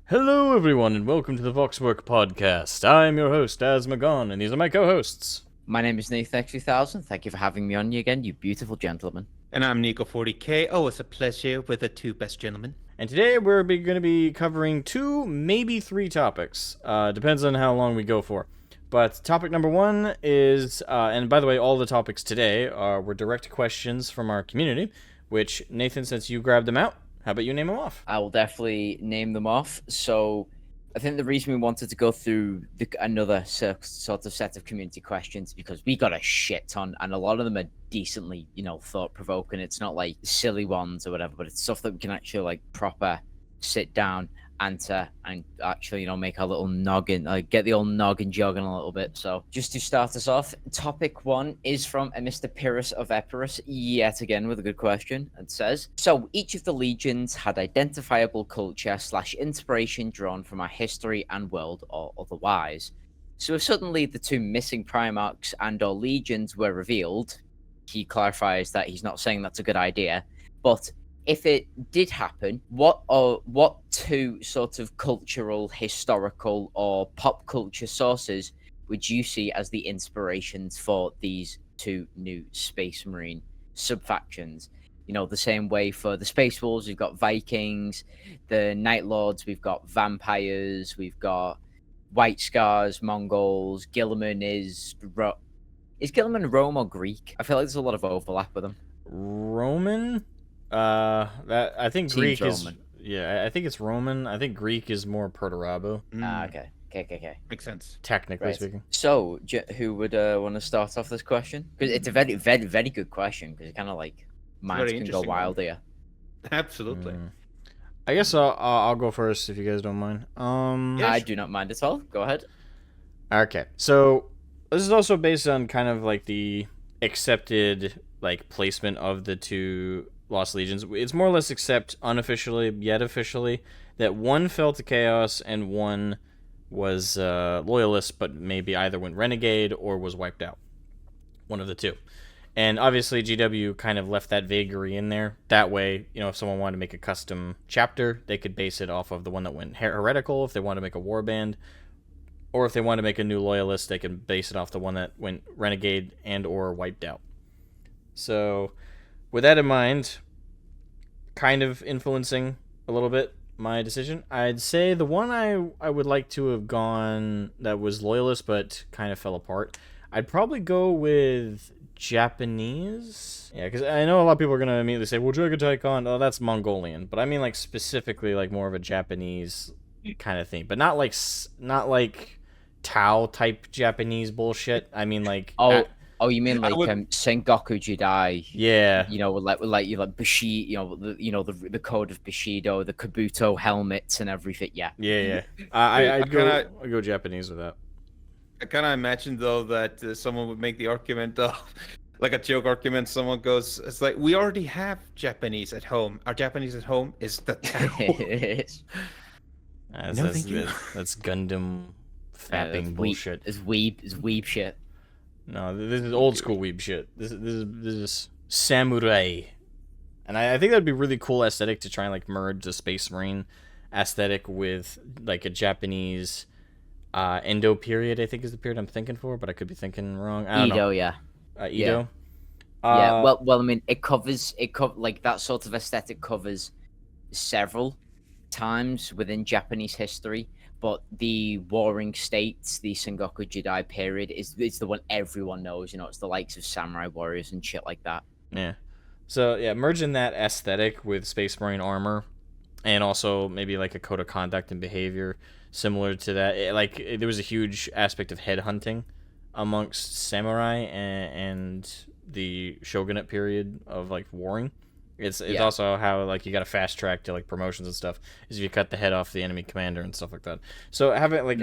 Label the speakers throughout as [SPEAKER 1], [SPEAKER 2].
[SPEAKER 1] Hello, everyone, and welcome to the VoxWork podcast. I'm your host, Asmogan, and these are my co-hosts.
[SPEAKER 2] My name is Nathan X2000. Thank you for having me on again, you beautiful gentlemen.
[SPEAKER 3] And I'm Nico40K. Oh, it's a pleasure with the two best gentlemen.
[SPEAKER 1] And today we're going to be covering 2, maybe 3 topics. Depends on how long we go for. But topic number 1 is, and by the way, all the topics today were direct questions from our community, which, Nathan, since you grabbed them out, how about you name them off?
[SPEAKER 2] I will definitely name them off. So I think the reason we wanted to go through another sort of set of community questions because we got a shit ton, and a lot of them are decently, thought-provoking. It's not like silly ones or whatever, but it's stuff that we can actually like proper sit down, answer, and actually, make our little noggin, get the old noggin jogging a little bit. So just to start us off, topic 1 is from a Mr. Pyrrhus of Epirus, yet again with a good question. It says, so each of the legions had identifiable culture / inspiration drawn from our history and world or otherwise. So if suddenly the 2 missing Primarchs and or legions were revealed, he clarifies that he's not saying that's a good idea, but if it did happen, what 2 sort of cultural, historical, or pop culture sources would you see as the inspirations for these 2 new Space Marine subfactions? The same way for the Space Wolves, we've got Vikings, the Night Lords, we've got vampires, we've got White Scars, Mongols. Guilliman is Guilliman Rome or Greek? I feel like there's a lot of overlap with them.
[SPEAKER 1] Roman? That I think
[SPEAKER 2] Seems
[SPEAKER 1] Greek is
[SPEAKER 2] Roman.
[SPEAKER 1] Yeah, I think it's Roman. I think Greek is more Proto-Rabo,
[SPEAKER 2] Okay.
[SPEAKER 3] Makes sense.
[SPEAKER 1] technically
[SPEAKER 2] Right.
[SPEAKER 1] speaking.
[SPEAKER 2] So, who would want to start off this question? Because it's a very, very, very good question. Because it kind of like minds
[SPEAKER 3] Very
[SPEAKER 2] can go
[SPEAKER 3] interesting
[SPEAKER 2] wild
[SPEAKER 3] one.
[SPEAKER 2] here.
[SPEAKER 3] Absolutely.
[SPEAKER 1] I guess I'll go first if you guys don't mind.
[SPEAKER 3] Yeah,
[SPEAKER 2] I
[SPEAKER 3] sure.
[SPEAKER 2] do not mind at all. Go ahead.
[SPEAKER 1] Okay, so this is also based on kind of like the accepted like placement of the 2 Lost Legions. It's more or less accept unofficially yet officially that one fell to Chaos and one was Loyalist, but maybe either went Renegade or was wiped out. One of the 2. And obviously GW kind of left that vagary in there. That way, if someone wanted to make a custom chapter, they could base it off of the one that went heretical if they want to make a warband. Or if they want to make a new Loyalist, they can base it off the one that went Renegade and or wiped out. So, with that in mind, kind of influencing a little bit my decision, I'd say the one I would like to have gone that was Loyalist but kind of fell apart, I'd probably go with Japanese. Yeah, because I know a lot of people are going to immediately say, well, Dragon Tycoon, oh, that's Mongolian. But I mean, like, specifically, like, more of a Japanese kind of thing. But not like Tao type Japanese bullshit. I mean, like...
[SPEAKER 2] Oh, you mean like Sengoku Jidai?
[SPEAKER 1] Yeah.
[SPEAKER 2] Like Bushido, the code of Bushido, the Kabuto helmets and everything. Yeah.
[SPEAKER 1] Yeah. I'd go Japanese with that.
[SPEAKER 3] I kind of imagine, though, that someone would make the argument, like a joke argument. Someone goes, it's like, we already have Japanese at home. Our Japanese at home is the Tao.
[SPEAKER 1] Thank you. That's Gundam fapping bullshit.
[SPEAKER 2] It's weeb shit.
[SPEAKER 1] No, this is old school weeb shit. This is samurai, and I think that'd be really cool aesthetic to try and like merge the Space Marine aesthetic with like a Japanese Endo period. I think is the period I'm thinking for, but I could be thinking wrong. I don't know.
[SPEAKER 2] Yeah.
[SPEAKER 1] Edo.
[SPEAKER 2] Yeah. Well, I mean, it covers like that sort of aesthetic covers several times within Japanese history. But the Warring States, the Sengoku Jidai period, it's the one everyone knows. It's the likes of samurai warriors and shit like that.
[SPEAKER 1] Yeah. So, yeah, merging that aesthetic with Space Marine armor and also maybe like a code of conduct and behavior similar to that. There was a huge aspect of headhunting amongst samurai and the shogunate period of, like, warring. It's also how, like, you got a fast track to, like, promotions and stuff is if you cut the head off the enemy commander and stuff like that. So having, like,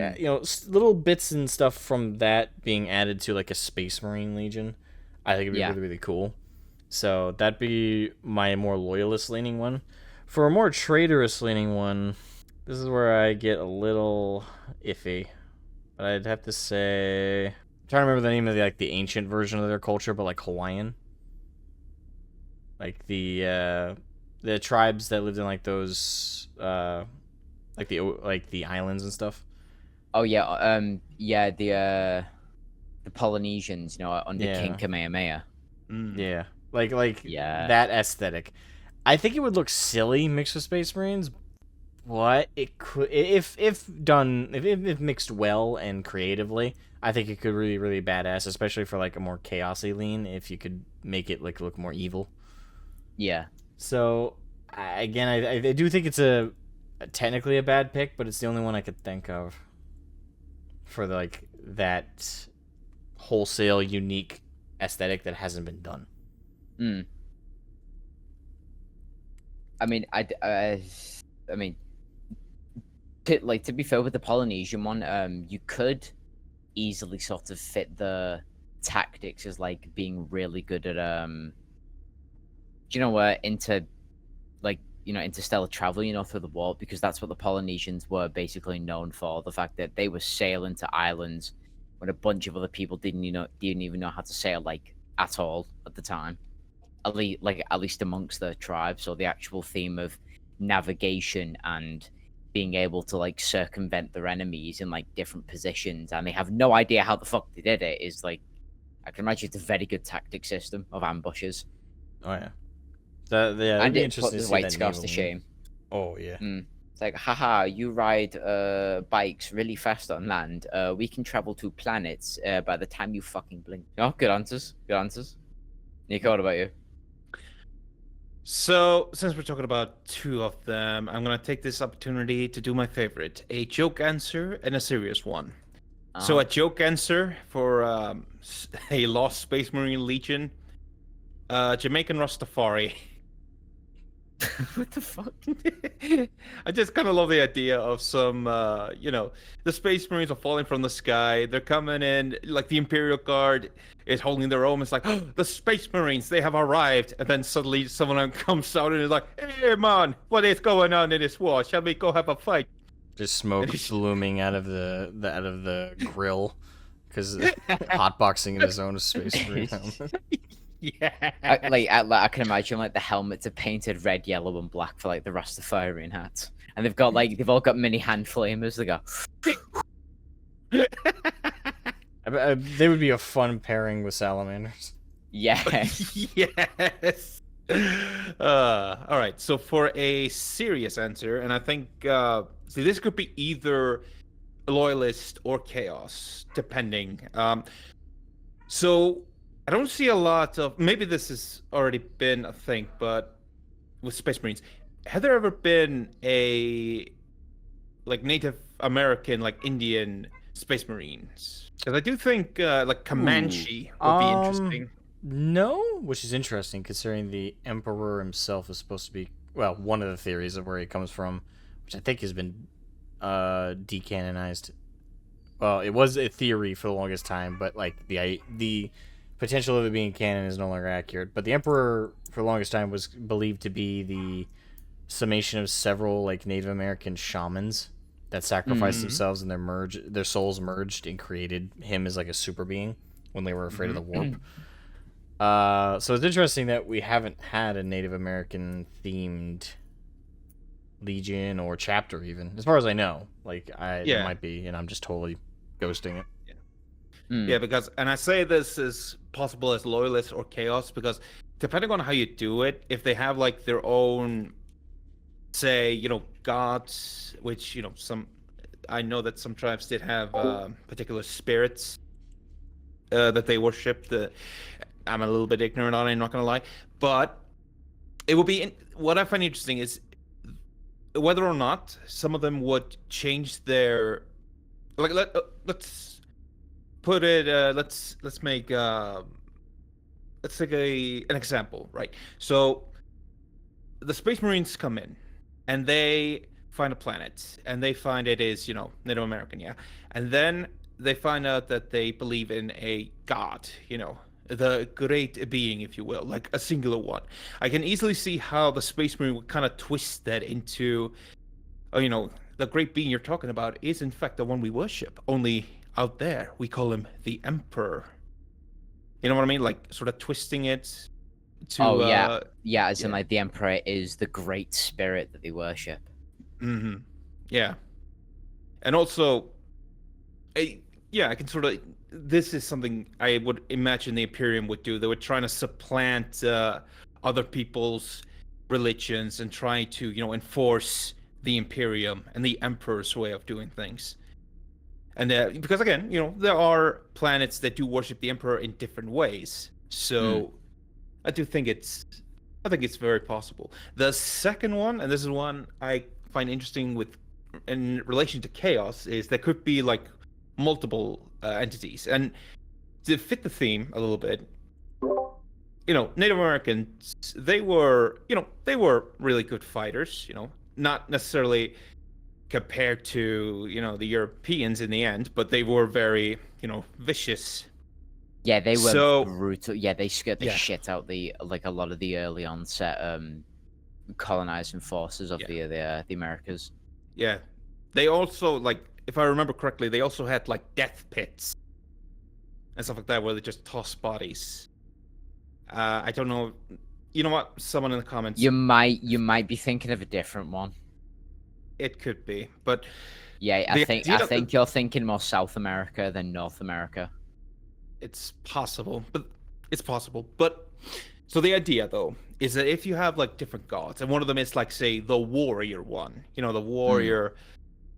[SPEAKER 1] little bits and stuff from that being added to, like, a Space Marine Legion, I think it'd be really, really cool. So that'd be my more loyalist-leaning one. For a more traitorous-leaning one, this is where I get a little iffy. But I'd have to say... I'm trying to remember the name of the ancient version of their culture, but, like, Hawaiian. Like the tribes that lived in like those like the islands and stuff.
[SPEAKER 2] Oh yeah, yeah, the Polynesians, under King
[SPEAKER 1] Yeah,
[SPEAKER 2] Kamehameha.
[SPEAKER 1] yeah, like
[SPEAKER 2] Yeah.
[SPEAKER 1] that aesthetic. I think it would look silly mixed with Space Marines, but it could if done if mixed well and creatively. I think it could really badass, especially for like a more chaosy lean. If you could make it like look more evil.
[SPEAKER 2] Yeah.
[SPEAKER 1] So again, I do think it's technically a bad pick, but it's the only one I could think of for like that wholesale unique aesthetic that hasn't been done.
[SPEAKER 2] Mm. I mean, I mean, to be fair with the Polynesian one, you could easily sort of fit the tactics as like being really good at interstellar travel, through the wall, because that's what the Polynesians were basically known for. The fact that they were sailing to islands when a bunch of other people didn't even know how to sail like at all at the time. At least amongst the tribe. So the actual theme of navigation and being able to like circumvent their enemies in like different positions, and they have no idea how the fuck they did it, is like, I can imagine it's a very good tactic system of ambushes.
[SPEAKER 1] Oh yeah, it'd
[SPEAKER 2] And
[SPEAKER 1] be
[SPEAKER 2] it
[SPEAKER 1] interesting
[SPEAKER 2] put
[SPEAKER 1] to
[SPEAKER 2] the
[SPEAKER 1] see
[SPEAKER 2] White
[SPEAKER 1] that
[SPEAKER 2] Scouts
[SPEAKER 1] naval
[SPEAKER 2] to
[SPEAKER 1] lean.
[SPEAKER 2] shame.
[SPEAKER 1] Oh yeah.
[SPEAKER 2] It's like, haha, you ride bikes really fast on land. We can travel to planets by the time you fucking blink. Oh, good answers. Good answers. Nico, what about you?
[SPEAKER 3] So, since we're talking about two of them, I'm gonna take this opportunity to do my favorite: a joke answer and a serious one. So, a joke answer for a lost Space Marine Legion, Jamaican Rastafari.
[SPEAKER 2] What the fuck?
[SPEAKER 3] I just kind of love the idea of some, the Space Marines are falling from the sky. They're coming in, like the Imperial Guard is holding their own. It's like, oh, the Space Marines, they have arrived. And then suddenly someone comes out and is like, hey, man, what is going on in this war? Shall we go have a fight?
[SPEAKER 1] Just smoke blooming out of the grill, because hotboxing in his own Space Marine helmet.
[SPEAKER 3] Yeah.
[SPEAKER 2] I can imagine like the helmets are painted red, yellow, and black for like the Rastafarian hats, and they've all got mini hand flamers. They go.
[SPEAKER 1] They would be a fun pairing with salamanders.
[SPEAKER 2] Yeah.
[SPEAKER 3] Yes. All right. So for a serious answer, and I think see, this could be either loyalist or chaos, depending. So I don't see a lot of. Maybe this has already been a thing, but with Space Marines, have there ever been a like Native American, like Indian Space Marines? Because I do think like Comanche would be interesting.
[SPEAKER 1] No, which is interesting considering the Emperor himself is supposed to be, well, one of the theories of where he comes from, which I think has been decanonized. Well, it was a theory for the longest time, but like the potential of it being canon is no longer accurate. But the Emperor for the longest time was believed to be the summation of several like Native American shamans that sacrificed themselves and their souls merged and created him as like a super being when they were afraid of the warp. So it's interesting that we haven't had a Native American themed legion or chapter, even as far as I know. Like it might be, and I'm just totally ghosting it.
[SPEAKER 3] Yeah, because, and I say this is possible as loyalist or chaos because depending on how you do it, if they have like their own, say, gods, which I know that some tribes did have particular spirits that they worship. I'm a little bit ignorant on it, I'm not gonna lie, but it will be what I find interesting is whether or not some of them would change their let's put it let's make let's take an example, right? So the Space Marines come in and they find a planet and they find it is Native American, yeah, and then they find out that they believe in a god, the great being, if you will, like a singular one. I can easily see how the Space Marine would kind of twist that into, the great being you're talking about is in fact the one we worship. Only out there we call him the Emperor. You know what I mean? Like sort of twisting it to.
[SPEAKER 2] As in like the Emperor is the great spirit that they worship.
[SPEAKER 3] Mm-hmm. Yeah, and also, yeah, I can sort of. This is something I would imagine the Imperium would do. They were trying to supplant other people's religions and trying to, enforce the Imperium and the Emperor's way of doing things. And because again, there are planets that do worship the Emperor in different ways. So I think it's very possible. The second one, and this is one I find interesting in relation to chaos, is there could be like multiple entities. And to fit the theme a little bit, Native Americans, they were really good fighters, not necessarily compared to, the Europeans in the end, but they were very, vicious.
[SPEAKER 2] Yeah, they were
[SPEAKER 3] So,
[SPEAKER 2] brutal. Yeah, they scared the shit out a lot of the early onset colonizing forces of the Americas.
[SPEAKER 3] Yeah. They also, like, if I remember correctly, they also had like death pits and stuff like that where they just toss bodies. I don't know. You know what? Someone in the comments.
[SPEAKER 2] You might be thinking of a different one.
[SPEAKER 3] It could be, but
[SPEAKER 2] yeah, I think you're thinking more South America than North America.
[SPEAKER 3] It's possible, But so the idea though is that if you have like different gods, and one of them is like, say, the warrior one, the warrior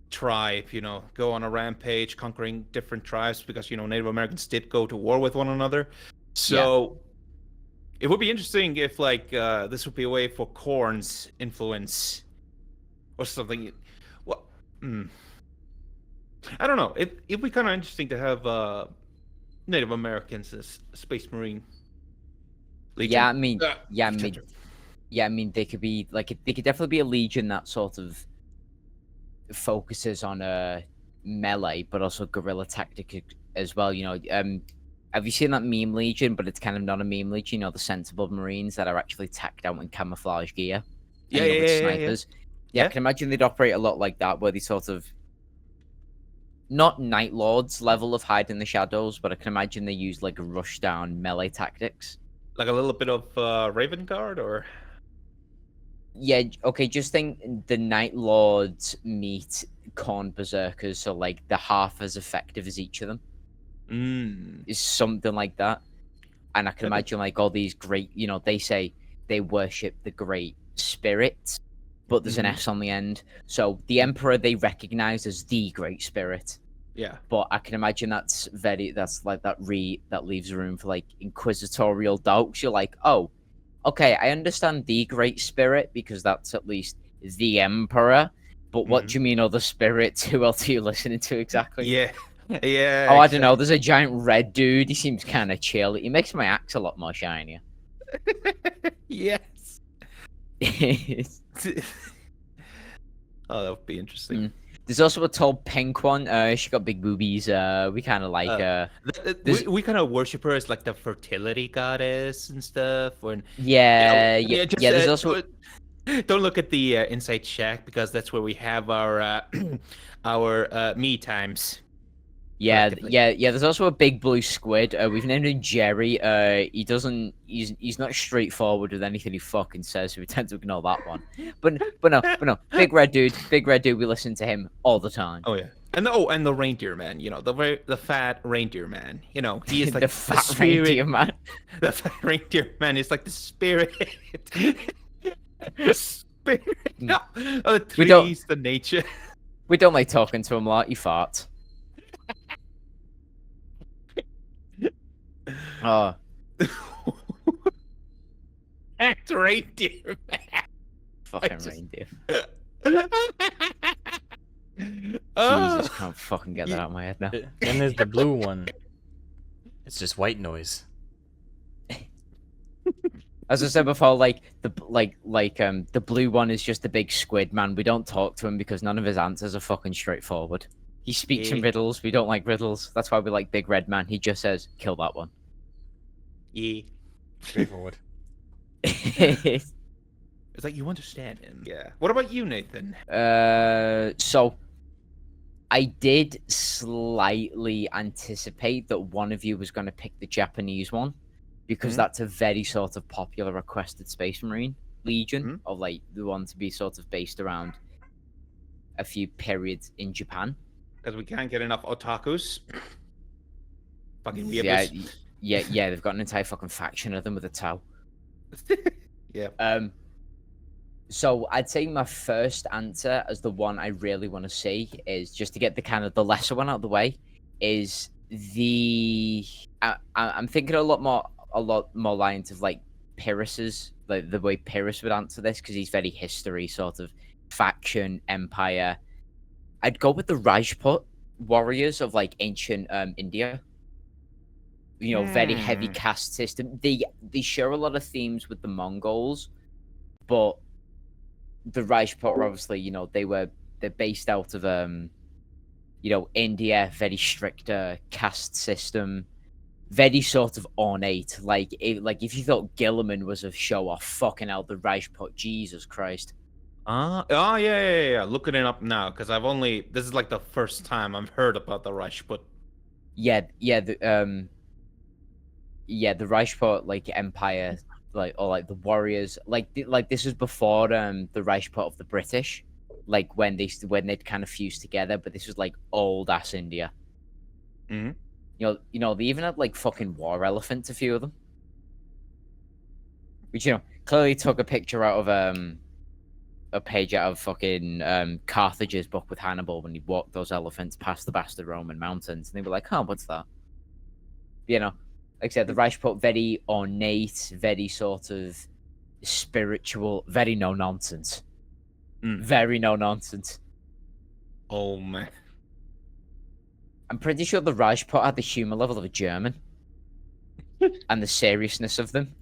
[SPEAKER 3] tribe, go on a rampage conquering different tribes because Native Americans did go to war with one another. So it would be interesting if like this would be a way for Khorne's influence or something. Well, I don't know. It'd be kind of interesting to have Native Americans as Space Marine Legion.
[SPEAKER 2] I mean, they could be like, they could definitely be a legion that sort of focuses on melee, but also guerrilla tactic as well. Have you seen that meme legion? But it's kind of not a meme legion. The sensible Marines that are actually tacked out in camouflage gear. With snipers. Yeah, I can imagine they'd operate a lot like that, where they sort of not Night Lords level of hide in the shadows, but I can imagine they use like rush down melee tactics.
[SPEAKER 3] Like a little bit of Raven Guard, or
[SPEAKER 2] yeah, okay. Just think the Night Lords meet Khorne Berserkers, so like they're half as effective as each of them. Is something like that. And I can imagine like all these great, they say they worship the Great Spirit, but there's an S on the end. So the Emperor they recognize as the Great Spirit.
[SPEAKER 3] Yeah.
[SPEAKER 2] But I can imagine that leaves room for like inquisitorial doubts. You're like, oh, okay, I understand the Great Spirit because that's at least the Emperor. But what do you mean other spirits? Who else are you listening to exactly?
[SPEAKER 3] Yeah. Yeah.
[SPEAKER 2] Oh, I don't know. There's a giant red dude. He seems kind of chill. He makes my axe a lot more shinier.
[SPEAKER 3] Yes. Oh, that would be interesting.
[SPEAKER 2] There's also a tall pink one. She got big boobies. We kind of like.
[SPEAKER 3] We kind of worship her as like the fertility goddess and stuff.
[SPEAKER 2] There's also.
[SPEAKER 3] Don't look at the inside shack because that's where we have our me times.
[SPEAKER 2] Yeah. There's also a big blue squid. We've named him Jerry. He's not straightforward with anything he fucking says, so we tend to ignore that one. But no. Big red dude. We listen to him all the time.
[SPEAKER 3] Oh yeah. And the reindeer man. The fat reindeer man. He is like
[SPEAKER 2] the fat reindeer man.
[SPEAKER 3] The fat reindeer man is like the spirit. The spirit. No. Oh, the trees, the nature.
[SPEAKER 2] We don't like talking to him a lot. He farts. Oh.
[SPEAKER 3] Act reindeer man.
[SPEAKER 2] Fucking reindeer.
[SPEAKER 3] Jesus,
[SPEAKER 2] can't fucking get that out of my head now.
[SPEAKER 1] Then there's the blue one. It's just white noise.
[SPEAKER 2] As I said before, like the blue one is just a big squid man. We don't talk to him because none of his answers are fucking straightforward. He speaks in riddles. We don't like riddles. That's why we like Big Red Man. He just says, "Kill that one."
[SPEAKER 3] Yeah.
[SPEAKER 1] Straightforward.
[SPEAKER 3] It's like you understand him. Yeah. What about you, Nathan?
[SPEAKER 2] So I did slightly anticipate that one of you was going to pick the Japanese one because that's a very sort of popular requested Space Marine Legion, or like the one to be sort of based around a few periods in Japan.
[SPEAKER 3] Because we can't get enough otakus. Fucking
[SPEAKER 2] Yeah,
[SPEAKER 3] weeabos.
[SPEAKER 2] yeah, they've got an entire fucking faction of them with a Tau.
[SPEAKER 3] Yeah.
[SPEAKER 2] So I'd say my first answer, as the one I really want to see, is just to get the kind of the lesser one out of the way, is I'm thinking a lot more lines of like Pyrrhus's, like the way Pyrrhus would answer this, because he's very history sort of faction empire. I'd go with the Rajput warriors of like ancient India. You know, very heavy caste system. They share a lot of themes with the Mongols, but the Rajput are obviously, you know, they're based out of you know, India, very strict caste system, very sort of ornate. Like if you thought Gilliman was a show off, fucking hell, the Rajput, Jesus Christ.
[SPEAKER 3] Yeah. Looking it up now because this is like the first time I've heard about the Rajput.
[SPEAKER 2] Yeah, the Rajput like empire, or the warriors, like this was before the Rajput of the British, like when they'd kind of fused together, but this was like old ass India.
[SPEAKER 3] Mm-hmm.
[SPEAKER 2] You know, they even had like fucking war elephants, a few of them, which, you know, clearly took a picture out of a page out of fucking Carthage's book with Hannibal when he walked those elephants past the bastard Roman mountains, and they were like, "Oh, what's that?" You know, like I said, the Rajput, very ornate, very sort of spiritual, very no nonsense, very no nonsense.
[SPEAKER 3] Oh man,
[SPEAKER 2] I'm pretty sure the Rajput had the humor level of a German, and the seriousness of them,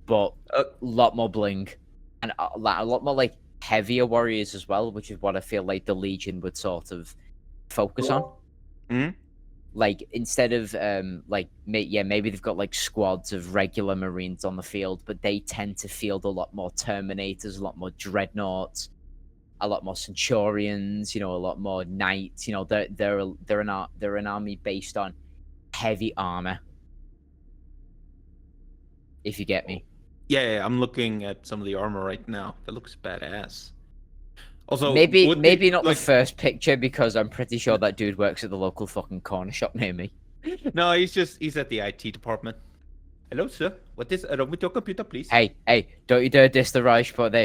[SPEAKER 2] but a lot more bling, and a lot more like heavier warriors as well, which is what I feel like the Legion would sort of focus on. Like, instead of maybe they've got like squads of regular Marines on the field, but they tend to field a lot more Terminators, a lot more Dreadnoughts, a lot more Centurions, you know, a lot more Knights. You know, they're an army based on heavy armor. If you get me.
[SPEAKER 3] Yeah, I'm looking at some of the armor right now. That looks badass. Also,
[SPEAKER 2] maybe not the first picture, because I'm pretty sure that dude works at the local fucking corner shop near me.
[SPEAKER 3] No, he's at the IT department. Hello, sir. What is wrong with your computer, please?
[SPEAKER 2] Hey, don't you dare diss the Rajput.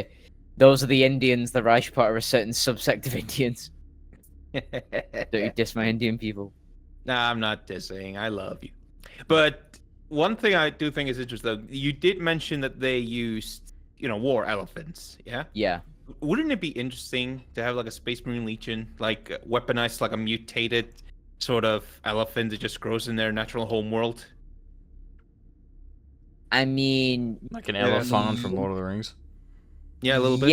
[SPEAKER 2] Those are the Indians. The Rajput are a certain subsect of Indians. Don't you diss my Indian people.
[SPEAKER 3] Nah, I'm not dissing. I love you. But one thing I do think is interesting, you did mention that they used, you know, war elephants, yeah?
[SPEAKER 2] Yeah.
[SPEAKER 3] Wouldn't it be interesting to have like a Space Marine Legion, like weaponized like a mutated sort of elephant that just grows in their natural home world?
[SPEAKER 2] I mean,
[SPEAKER 1] like an elephant from Lord of the Rings.
[SPEAKER 3] Yeah, a little bit.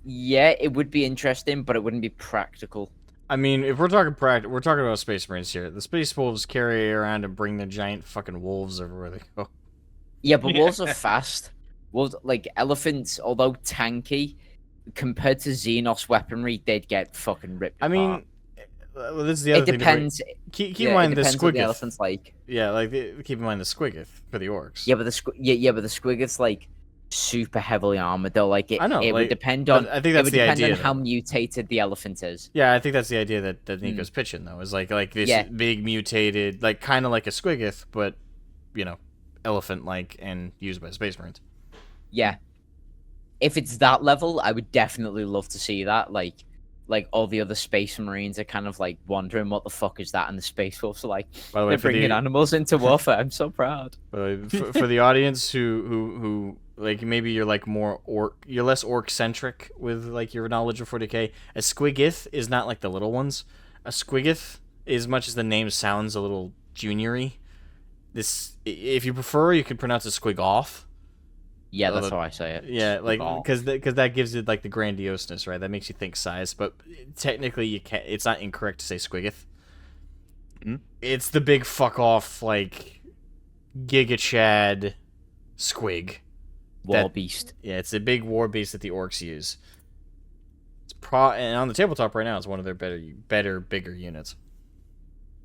[SPEAKER 2] Yeah, it would be interesting, but it wouldn't be practical.
[SPEAKER 1] I mean, if we're talking we're talking about Space Marines here. The Space Wolves carry around and bring the giant fucking wolves everywhere they go.
[SPEAKER 2] Yeah, but wolves are fast. Wolves, like elephants, although tanky, compared to Xenos weaponry, they'd get fucking ripped apart.
[SPEAKER 1] I mean, well, this is the other thing.
[SPEAKER 2] It depends.
[SPEAKER 1] Keep in mind the Squiggoth.
[SPEAKER 2] The elephant's like.
[SPEAKER 1] Yeah, like keep in mind the Squiggoth for the orcs.
[SPEAKER 2] Yeah, but the Squiggoth's like super heavily armored though. Like
[SPEAKER 1] I know,
[SPEAKER 2] it
[SPEAKER 1] like,
[SPEAKER 2] would depend on.
[SPEAKER 1] I think that's the idea.
[SPEAKER 2] It would depend on how mutated the elephant is.
[SPEAKER 1] Yeah, I think that's the idea that Nico's pitching though. Is like this big mutated, like kind of like a Squiggoth, but you know, elephant-like and used by Space Marines.
[SPEAKER 2] Yeah. If it's that level, I would definitely love to see that. Like all the other Space Marines are kind of like wondering what the fuck is that, and the Space Wolves are like,
[SPEAKER 1] by the way,
[SPEAKER 2] they're bringing animals into warfare. I'm so proud.
[SPEAKER 1] For the audience who like maybe you're like you're less orc centric with like your knowledge of 40k. A Squiggoth is not like the little ones. A Squiggoth, as much as the name sounds a little juniory, this, if you prefer, you could pronounce it Squiggoth.
[SPEAKER 2] Yeah, that's how I say it.
[SPEAKER 1] Yeah, like because that gives it like the grandioseness, right? That makes you think size, but technically you can't. It's not incorrect to say Squiggoth. It's the big fuck off like Giga Chad squig.
[SPEAKER 2] War beast.
[SPEAKER 1] Yeah, it's a big war beast that the orcs use. And on the tabletop right now, it's one of their better, bigger units.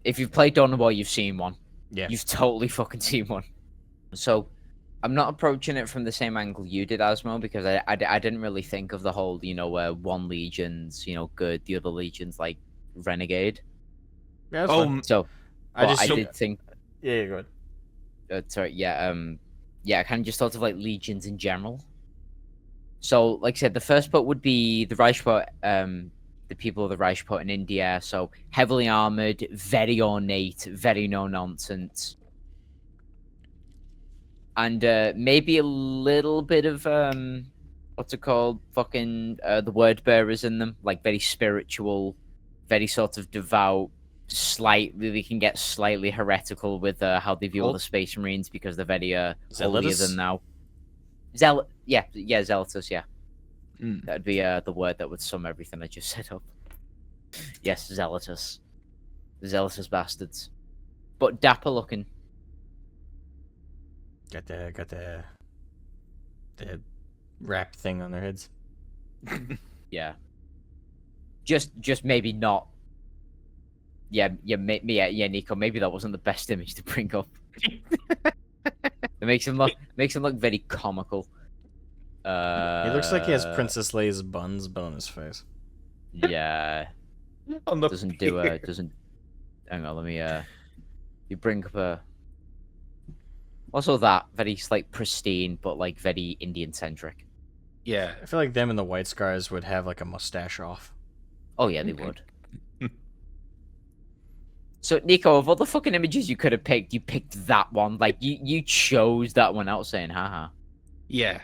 [SPEAKER 2] If you've played Dawn of War, you've seen one.
[SPEAKER 1] Yeah.
[SPEAKER 2] You've totally fucking seen one. So, I'm not approaching it from the same angle you did, Asmo, because I didn't really think of the whole, one legion's, good, the other legion's like renegade.
[SPEAKER 1] Yeah, that's fine.
[SPEAKER 2] So,
[SPEAKER 1] I
[SPEAKER 2] but
[SPEAKER 1] just
[SPEAKER 2] I did think,
[SPEAKER 1] yeah, go ahead.
[SPEAKER 2] sorry, yeah, I kind of just thought of like legions in general. So, like I said, the first part would be the Reichsport, the people of the Reichsport in India. So heavily armored, very ornate, very no nonsense. And maybe a little bit of what's it called? Fucking the word bearers in them, like very spiritual, very sort of devout. Slightly, we can get slightly heretical with how they view all the Space Marines because they're very holier than thou. Zealotus, yeah. That'd be the word that would sum everything I just set up. Yes, zealotous, zealotous bastards, but dapper looking.
[SPEAKER 1] Got the wrap thing on their heads.
[SPEAKER 2] Yeah. Just maybe not. Yeah, Nico. Maybe that wasn't the best image to bring up. It makes him look very comical.
[SPEAKER 1] He looks like he has Princess Leia's buns, but on his face.
[SPEAKER 2] Yeah.
[SPEAKER 3] On the
[SPEAKER 2] doesn't. Hang on, let me. You bring up a. Also, that very like pristine, but like very Indian centric.
[SPEAKER 3] Yeah,
[SPEAKER 1] I feel like them and the White Scars would have like a mustache off.
[SPEAKER 2] Oh yeah, they would. So Nico, of all the fucking images you could have picked, you picked that one. Like you chose that one out, saying haha.
[SPEAKER 3] Yeah,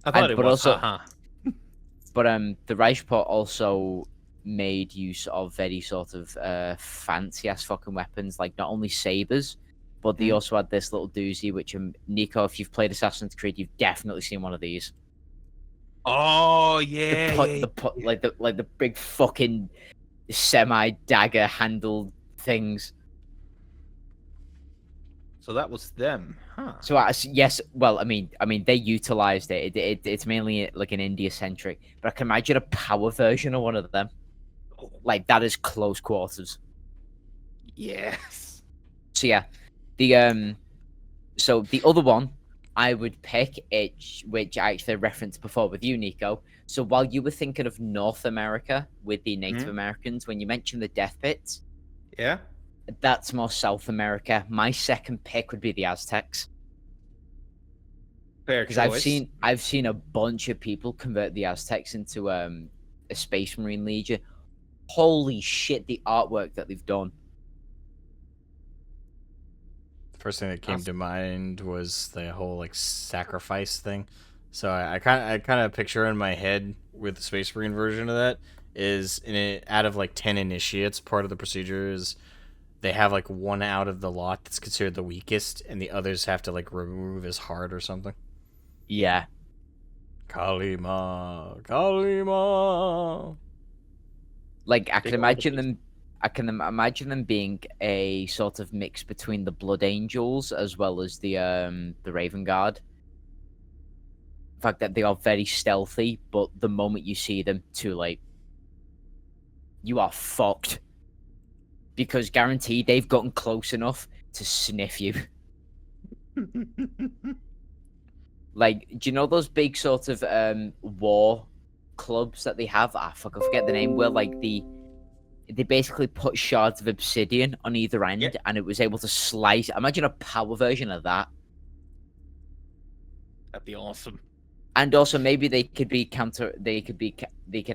[SPEAKER 3] I thought it was
[SPEAKER 2] also,
[SPEAKER 3] haha.
[SPEAKER 2] But the Reichsport also made use of very sort of fancy ass fucking weapons, like not only sabers, but they also had this little doozy. Which Nico, if you've played Assassin's Creed, you've definitely seen one of these.
[SPEAKER 3] Oh yeah,
[SPEAKER 2] like the big fucking semi dagger handled things.
[SPEAKER 3] So that was them, huh?
[SPEAKER 2] So yes, well, I mean, they utilized it. It's mainly like an India centric, but I can imagine a power version of one of them. Like that is close quarters.
[SPEAKER 3] Yes.
[SPEAKER 2] So yeah, so the other one I would pick it, which I actually referenced before with you, Nico. So while you were thinking of North America with the Native Americans, when you mentioned the death pits,
[SPEAKER 3] yeah,
[SPEAKER 2] that's more South America. My second pick would be the Aztecs.
[SPEAKER 3] Fair
[SPEAKER 2] Because
[SPEAKER 3] choice.
[SPEAKER 2] I've seen a bunch of people convert the Aztecs into a Space Marine Legion. Holy shit, the artwork that they've done.
[SPEAKER 1] First thing that came to mind was the whole like sacrifice thing. So I kind of picture in my head with the Space Marine version of that is out of like 10 initiates, part of the procedure is they have like one out of the lot that's considered the weakest, and the others have to like remove his heart or something.
[SPEAKER 2] Yeah.
[SPEAKER 1] Kalima.
[SPEAKER 2] Like I can imagine them being a sort of mix between the Blood Angels as well as the Raven Guard. The fact that they are very stealthy, but the moment you see them, too late. You are fucked. Because guaranteed they've gotten close enough to sniff you. Like, do you know those big sort of war clubs that they have? I forget the name. Where like they basically put shards of obsidian on either end, and it was able to slice. Imagine a power version of that.
[SPEAKER 3] That'd be awesome.
[SPEAKER 2] And also, maybe they could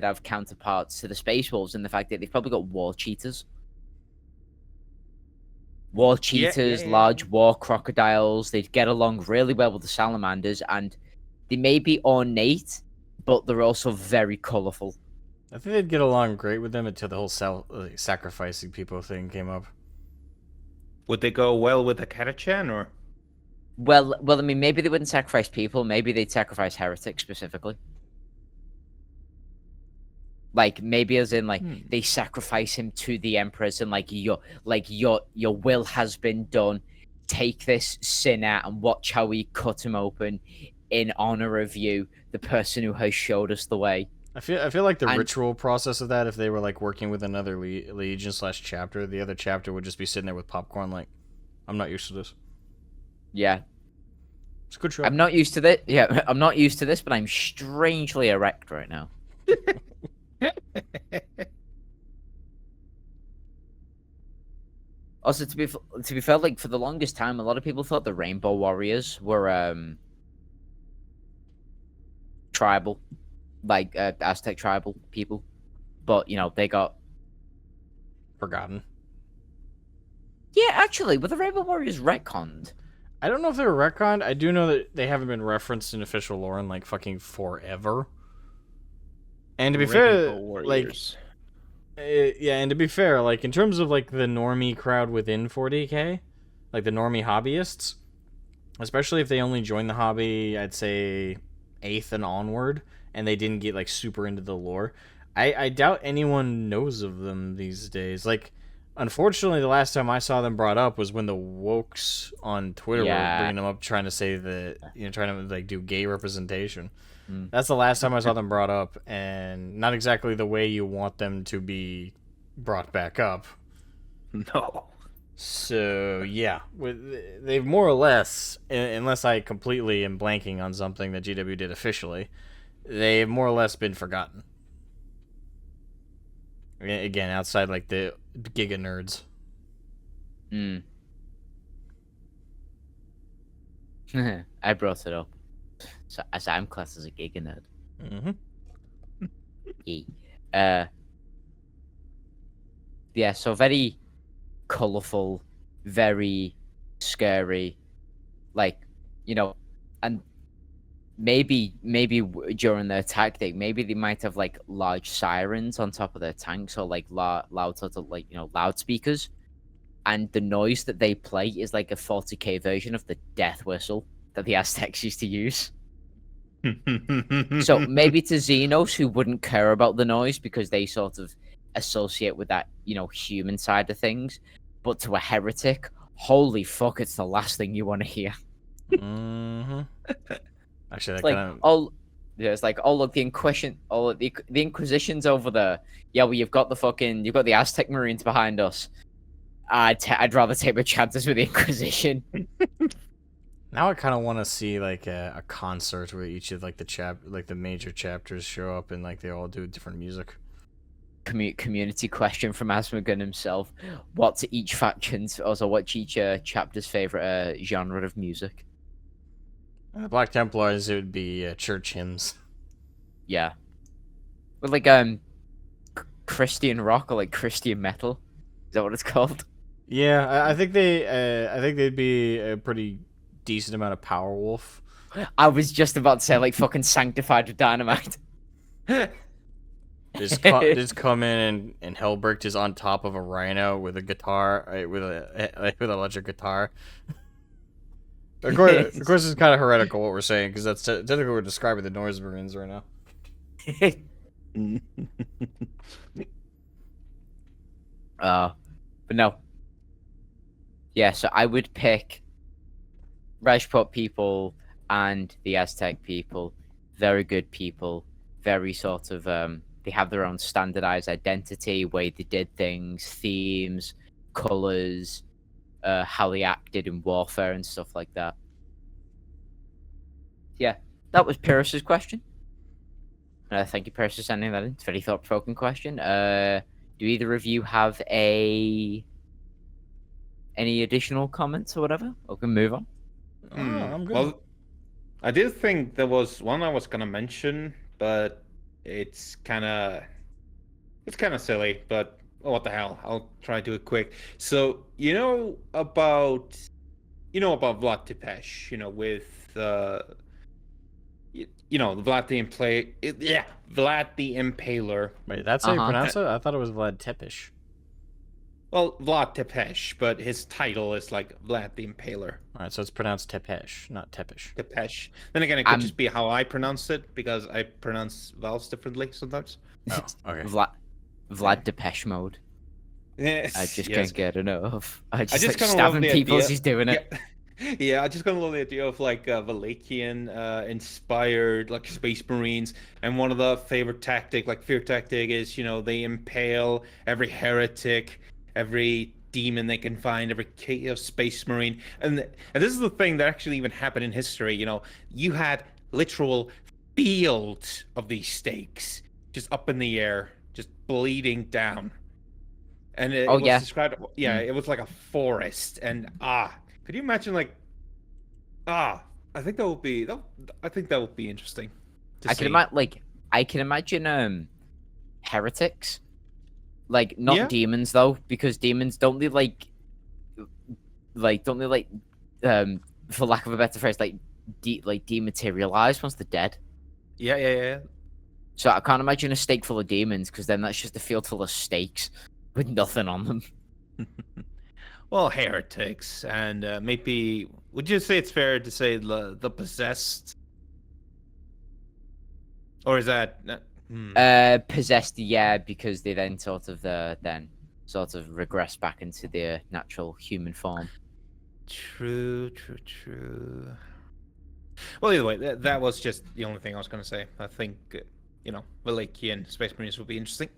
[SPEAKER 2] have counterparts to the Space Wolves in the fact that they've probably got war cheetahs. War cheetahs, large war crocodiles. They'd get along really well with the salamanders, and they may be ornate, but they're also very colourful.
[SPEAKER 1] I think they'd get along great with them until the whole sacrificing people thing came up.
[SPEAKER 3] Would they go well with the Katachan, or?
[SPEAKER 2] Well, I mean, maybe they wouldn't sacrifice people. Maybe they'd sacrifice heretics specifically. Like maybe as in like they sacrifice him to the empress, and like your will has been done. Take this sinner and watch how we cut him open in honor of you, the person who has showed us the way.
[SPEAKER 1] I feel like the ritual process of that, if they were like working with another legion / chapter, the other chapter would just be sitting there with popcorn like, I'm not used to this.
[SPEAKER 2] Yeah.
[SPEAKER 1] It's a good show.
[SPEAKER 2] I'm not used to this. Yeah, I'm not used to this, but I'm strangely erect right now. Also, to be fair, like for the longest time, a lot of people thought the Rainbow Warriors were tribal, like Aztec tribal people, but you know they got
[SPEAKER 1] Forgotten.
[SPEAKER 2] Yeah, actually, were the Rainbow Warriors retconned?
[SPEAKER 1] I don't know if they were retconned. I do know that they haven't been referenced in official lore in like fucking forever. And to be fair, like, yeah, and to be fair, like in terms of like the normie crowd within 40k, like the normie hobbyists, especially if they only join the hobby, I'd say 8th and onward, and they didn't get like super into the lore. I doubt anyone knows of them these days. Like, unfortunately, the last time I saw them brought up was when the wokes on Twitter were bringing them up, trying to say that, you know, trying to like do gay representation. That's the last time I saw them brought up, and not exactly the way you want them to be brought back up.
[SPEAKER 3] No.
[SPEAKER 1] So yeah, they've more or less, unless I completely am blanking on something that GW did officially, they've more or less been forgotten. Again, outside like the Giga nerds.
[SPEAKER 2] I brought it up. So, as I'm classed as a Giga nerd. Yeah, so very colorful, very scary, like, you know, and maybe during their tactic, maybe they might have like large sirens on top of their tanks, or like loud sort of like, you know, loudspeakers, and the noise that they play is like a 40k version of the death whistle that the Aztecs used to use. So maybe to Xenos, who wouldn't care about the noise because they sort of associate with that, you know, human side of things, but to a heretic, holy fuck, it's the last thing you want to hear.
[SPEAKER 1] Actually, that
[SPEAKER 2] like,
[SPEAKER 1] kind of...
[SPEAKER 2] it's like, oh look, the Inquisition's over there. Yeah, well, you've got the Aztec Marines behind us. I'd rather take my chances with the Inquisition.
[SPEAKER 1] Now I kind of want to see like a concert where each of like the major chapters show up and like they all do different music.
[SPEAKER 2] Community question from Asmogan himself: what's each faction's, also what's each chapter's favorite genre of music?
[SPEAKER 1] The Black Templars, it would be church hymns.
[SPEAKER 2] Yeah, with like Christian rock or like Christian metal. Is that what it's called?
[SPEAKER 1] Yeah, I think they'd be a pretty decent amount of Powerwolf.
[SPEAKER 2] I was just about to say like fucking Sanctified with Dynamite.
[SPEAKER 1] Just come in and Hellbricht is on top of a rhino with a guitar, with an electric guitar. Of course, it's kind of heretical what we're saying, because that's technically we're describing the Noise Marines right now.
[SPEAKER 2] But no. Yeah, so I would pick Rajput people and the Aztec people. Very good people. Very sort of, they have their own standardized identity, way they did things, themes, colors, how they acted in warfare and stuff like that. Yeah, that was Pyrrhus's question. Thank you, Pyrrhus, for sending that in. It's a very thought-provoking question. Do either of you have any additional comments or whatever? Or can move on?
[SPEAKER 1] I'm good.
[SPEAKER 3] Well, I did think there was one I was gonna mention, but it's kind of silly. But what the hell? I'll try to do it quick. So you know about Vlad Tepes, with Vlad the Impaler.
[SPEAKER 1] Wait, that's how you pronounce it? I thought it was Vlad Tepes.
[SPEAKER 3] Well, Vlad Tepes, but his title is like Vlad the Impaler.
[SPEAKER 1] All right, so it's pronounced Tepesh, not Tepish.
[SPEAKER 3] Tepesh. Then again, it could just be how I pronounce it, because I pronounce vowels differently sometimes.
[SPEAKER 1] Oh, okay.
[SPEAKER 2] Vlad Depeche Mode.
[SPEAKER 3] Yes,
[SPEAKER 2] I just can't get enough. I just
[SPEAKER 3] kind of
[SPEAKER 2] stabbing people as he's doing it.
[SPEAKER 3] Yeah, I just kind of love the idea of like Valachian inspired like Space Marines, and one of the favorite fear tactic is they impale every heretic, every demon they can find, every chaos space marine, and this is the thing that actually even happened in history. You know, you had literal fields of these stakes just up in the air, just bleeding down, and it was described. Yeah, it was like a forest, and could you imagine like I think that would be interesting.
[SPEAKER 2] I can imagine heretics, like not demons though, because demons don't they for lack of a better phrase dematerialize once they're dead.
[SPEAKER 3] Yeah.
[SPEAKER 2] So I can't imagine a stake full of demons, because then that's just a field full of stakes with nothing on them.
[SPEAKER 3] Well, heretics, and maybe would you say it's fair to say the possessed, or is that
[SPEAKER 2] possessed? Yeah, because they then sort of regress back into their natural human form.
[SPEAKER 3] True. Well, either way, that was just the only thing I was going to say. I think Valachian Space Marines would be interesting.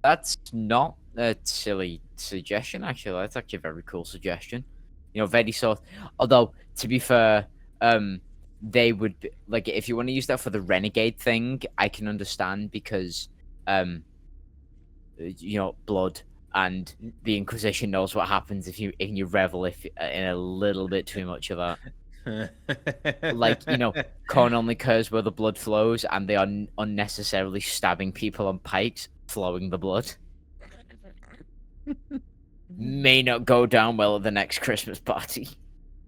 [SPEAKER 2] That's not a silly suggestion, actually. That's actually a very cool suggestion. Very sort. Although, to be fair, they would be, like, if you want to use that for the renegade thing, I can understand, because, blood, and the Inquisition knows what happens if you revel in a little bit too much of that. Corn only occurs where the blood flows, and they are unnecessarily stabbing people on pikes, flowing the blood. May not go down well at the next Christmas party.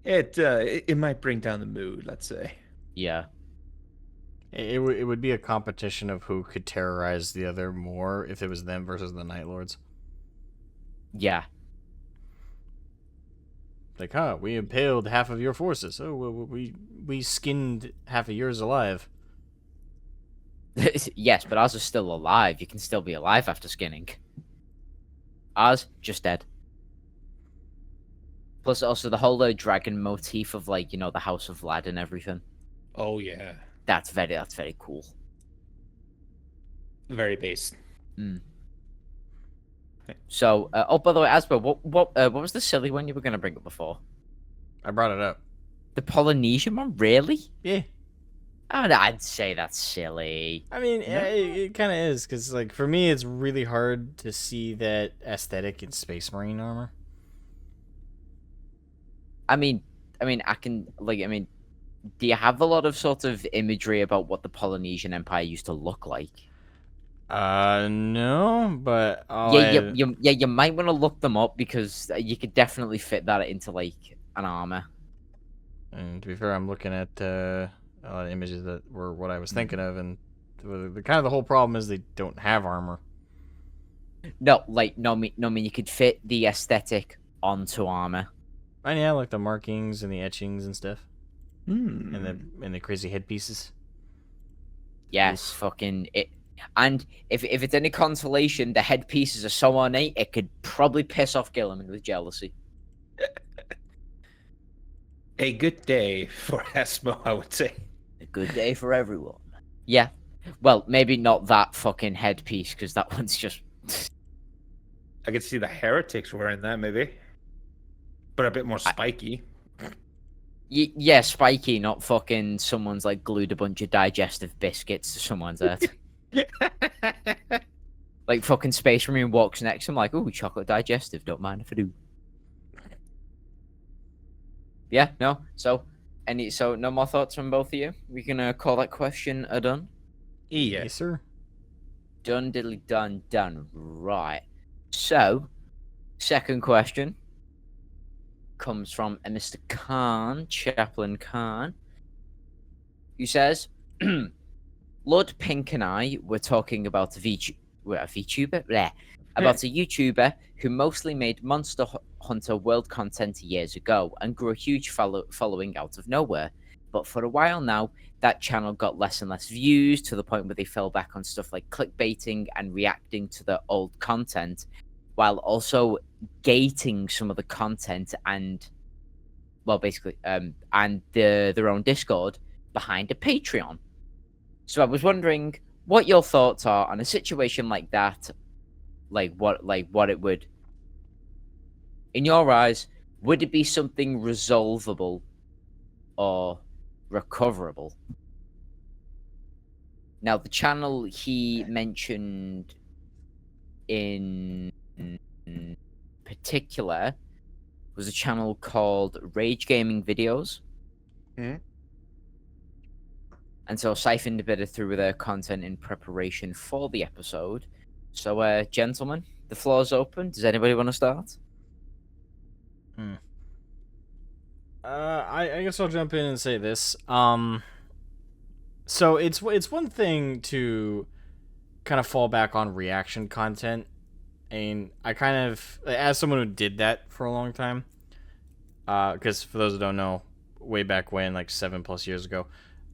[SPEAKER 3] It might bring down the mood, let's say.
[SPEAKER 2] Yeah.
[SPEAKER 1] It would be a competition of who could terrorize the other more if it was them versus the Night Lords.
[SPEAKER 2] Yeah.
[SPEAKER 1] Like, we impaled half of your forces. Oh, well, we skinned half of yours alive.
[SPEAKER 2] Yes, but ours is still alive. You can still be alive after skinning. Ours, just dead. Plus, also the whole dragon motif of the House of Vlad and everything.
[SPEAKER 3] Oh yeah,
[SPEAKER 2] that's very cool.
[SPEAKER 3] Very base.
[SPEAKER 2] So, by the way, Asper, what was the silly one you were gonna bring up before?
[SPEAKER 1] I brought it up.
[SPEAKER 2] The Polynesian one, really?
[SPEAKER 1] Yeah.
[SPEAKER 2] I'd say that's silly.
[SPEAKER 1] I mean, it kind of is, because for me, it's really hard to see that aesthetic in Space Marine armor.
[SPEAKER 2] I mean, do you have a lot of sort of imagery about what the Polynesian Empire used to look like?
[SPEAKER 1] No, but
[SPEAKER 2] you might want to look them up, because you could definitely fit that into an armor.
[SPEAKER 1] And to be fair, I'm looking at a lot of images that were what I was thinking of, and the whole problem is they don't have armor.
[SPEAKER 2] No, you could fit the aesthetic onto armor.
[SPEAKER 1] And yeah, like the markings and the etchings and stuff, and the crazy headpieces.
[SPEAKER 2] Yes, fucking it. And if it's any consolation, the headpieces are so ornate, it could probably piss off Gilliman with jealousy.
[SPEAKER 3] A good day for Asmo, I would say.
[SPEAKER 2] A good day for everyone. Yeah. Well, maybe not that fucking headpiece, because that one's just...
[SPEAKER 3] I could see the heretics wearing that, maybe. But a bit more spiky.
[SPEAKER 2] Yeah, spiky, not fucking someone's glued a bunch of digestive biscuits to someone's head. Fucking Space Marine walks next to him ooh, chocolate digestive, don't mind if I do. Yeah, no. So no more thoughts from both of you? We can call that question a done?
[SPEAKER 3] Yeah.
[SPEAKER 1] Yes, sir.
[SPEAKER 2] Done diddly done. Right. So, second question comes from a Mr. Khan, Chaplain Khan, who says, Lord Pink and I were talking about a YouTuber who mostly made Monster Hunter World content years ago and grew a huge following out of nowhere. But for a while now, that channel got less and less views, to the point where they fell back on stuff like clickbaiting and reacting to the old content, while also gating some of the content and, well, basically, and their own Discord behind a Patreon. So I was wondering what your thoughts are on a situation like that, what it would in your eyes, would it be something resolvable or recoverable? Now, the channel he mentioned in particular was a channel called Rage Gaming Videos.
[SPEAKER 3] Mhm.
[SPEAKER 2] And so I siphoned a bit of through their content in preparation for the episode. So, gentlemen, the floor's open. Does anybody want to start?
[SPEAKER 1] I guess I'll jump in and say this. So it's one thing to kind of fall back on reaction content, and I kind of, as someone who did that for a long time, because for those who don't know, way back when, like 7+ years ago,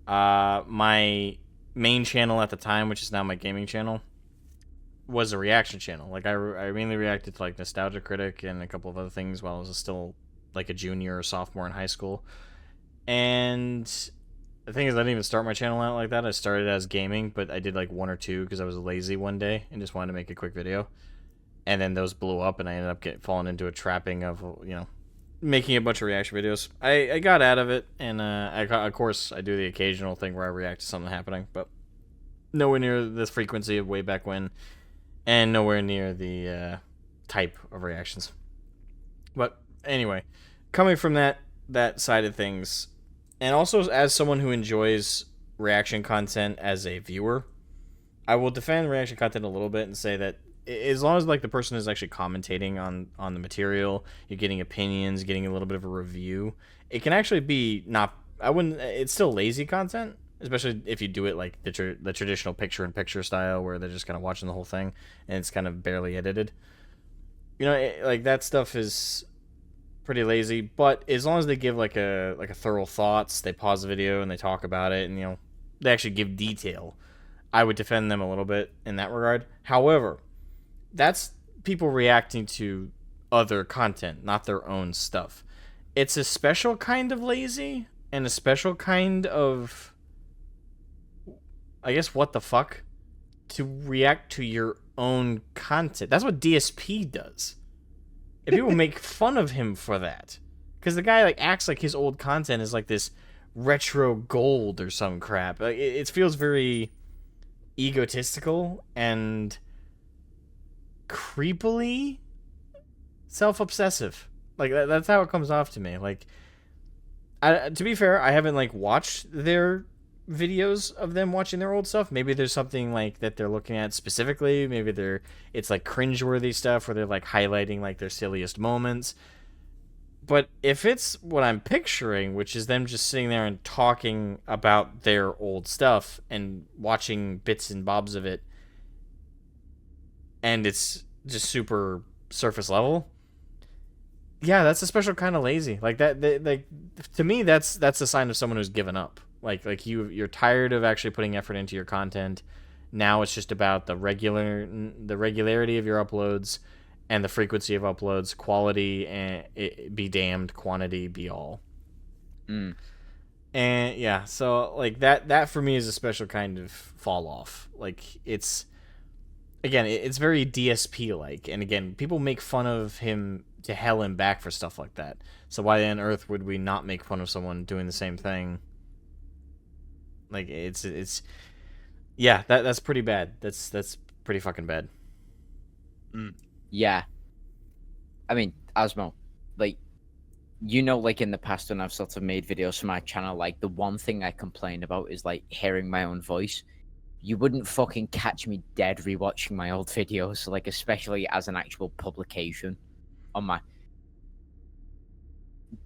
[SPEAKER 1] my main channel at the time, which is now my gaming channel, was a reaction channel. Like I mainly reacted to like Nostalgia Critic and a couple of other things while I was still like a junior or sophomore in high school. And the thing is, I didn't even start my channel out like that. I started as gaming, but I did like one or two because I was lazy one day and just wanted to make a quick video. And then those blew up, and I ended up falling into a trapping of, making a bunch of reaction videos. I got out of it, and of course, I do the occasional thing where I react to something happening, but nowhere near the frequency of way back when, and nowhere near the type of reactions. But anyway, coming from that side of things, and also as someone who enjoys reaction content as a viewer, I will defend reaction content a little bit and say that as long as like the person is actually commentating on the material, you're getting opinions, getting a little bit of a review, it can actually be not. It's still lazy content, especially if you do it like the traditional picture-in-picture style, where they're just kind of watching the whole thing and it's kind of barely edited. Like that stuff is pretty lazy. But as long as they give like a thorough thoughts, they pause the video and they talk about it, and they actually give detail, I would defend them a little bit in that regard. However, that's people reacting to other content, not their own stuff. It's a special kind of lazy and a special kind of, I guess, what the fuck, to react to your own content. That's what DSP does. And people make fun of him for that, because the guy like acts like his old content is like this retro gold or some crap. Like, it feels very egotistical and creepily self-obsessive. Like that's how it comes off to me. Like, to be fair, I haven't like watched their videos of them watching their old stuff. Maybe there's something like that they're looking at specifically. Maybe it's like cringeworthy stuff where they're like highlighting like their silliest moments. But if it's what I'm picturing, which is them just sitting there and talking about their old stuff and watching bits and bobs of it, and it's just super surface level, yeah, that's a special kind of lazy. Like that, like, to me, that's a sign of someone who's given up. Like you're tired of actually putting effort into your content. Now it's just about the regularity of your uploads and the frequency of uploads, quality and it be damned, quantity be all. And yeah, so like that for me is a special kind of fall off. Like it's very DSP like, and again, people make fun of him to hell and back for stuff like that. So why on earth would we not make fun of someone doing the same thing? Like it's yeah, that's pretty bad. That's pretty fucking bad.
[SPEAKER 2] Yeah. I mean, Asmo, like, like in the past when I've sort of made videos for my channel, like the one thing I complain about is like hearing my own voice. You wouldn't fucking catch me dead rewatching my old videos, like especially as an actual publication on my.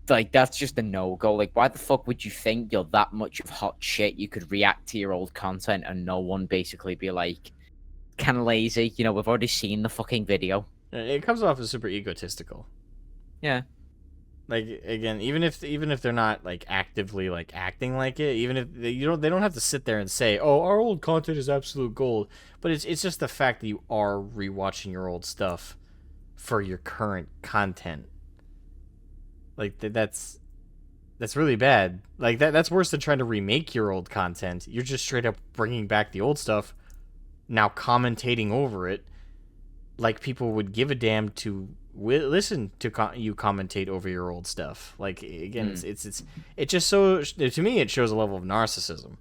[SPEAKER 2] Like, that's just a no-go. Like, why the fuck would you think you're that much of hot shit you could react to your old content and no one basically be like, kind of lazy? We've already seen the fucking video.
[SPEAKER 1] It comes off as super egotistical.
[SPEAKER 2] Yeah.
[SPEAKER 1] Like, again, even if they're not like actively like acting like it, even if they don't have to sit there and say, "Oh, our old content is absolute gold," but it's just the fact that you are rewatching your old stuff for your current content. Like that's really bad. Like that's worse than trying to remake your old content. You're just straight up bringing back the old stuff, now commentating over it, like people would give a damn to listen to you commentate over your old stuff. Like again, it's just so, to me it shows a level of narcissism.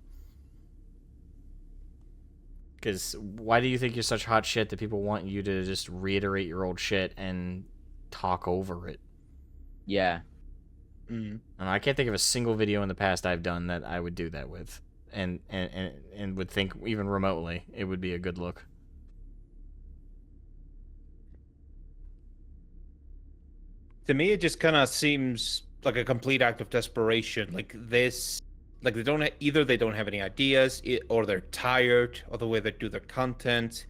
[SPEAKER 1] Because why do you think you're such hot shit that people want you to just reiterate your old shit and talk over it?
[SPEAKER 2] Yeah.
[SPEAKER 1] And I can't think of a single video in the past I've done that I would do that with, and would think even remotely it would be a good look.
[SPEAKER 3] To me, it just kind of seems like a complete act of desperation. Like this, like either they don't have any ideas, or they're tired of the way they do their content.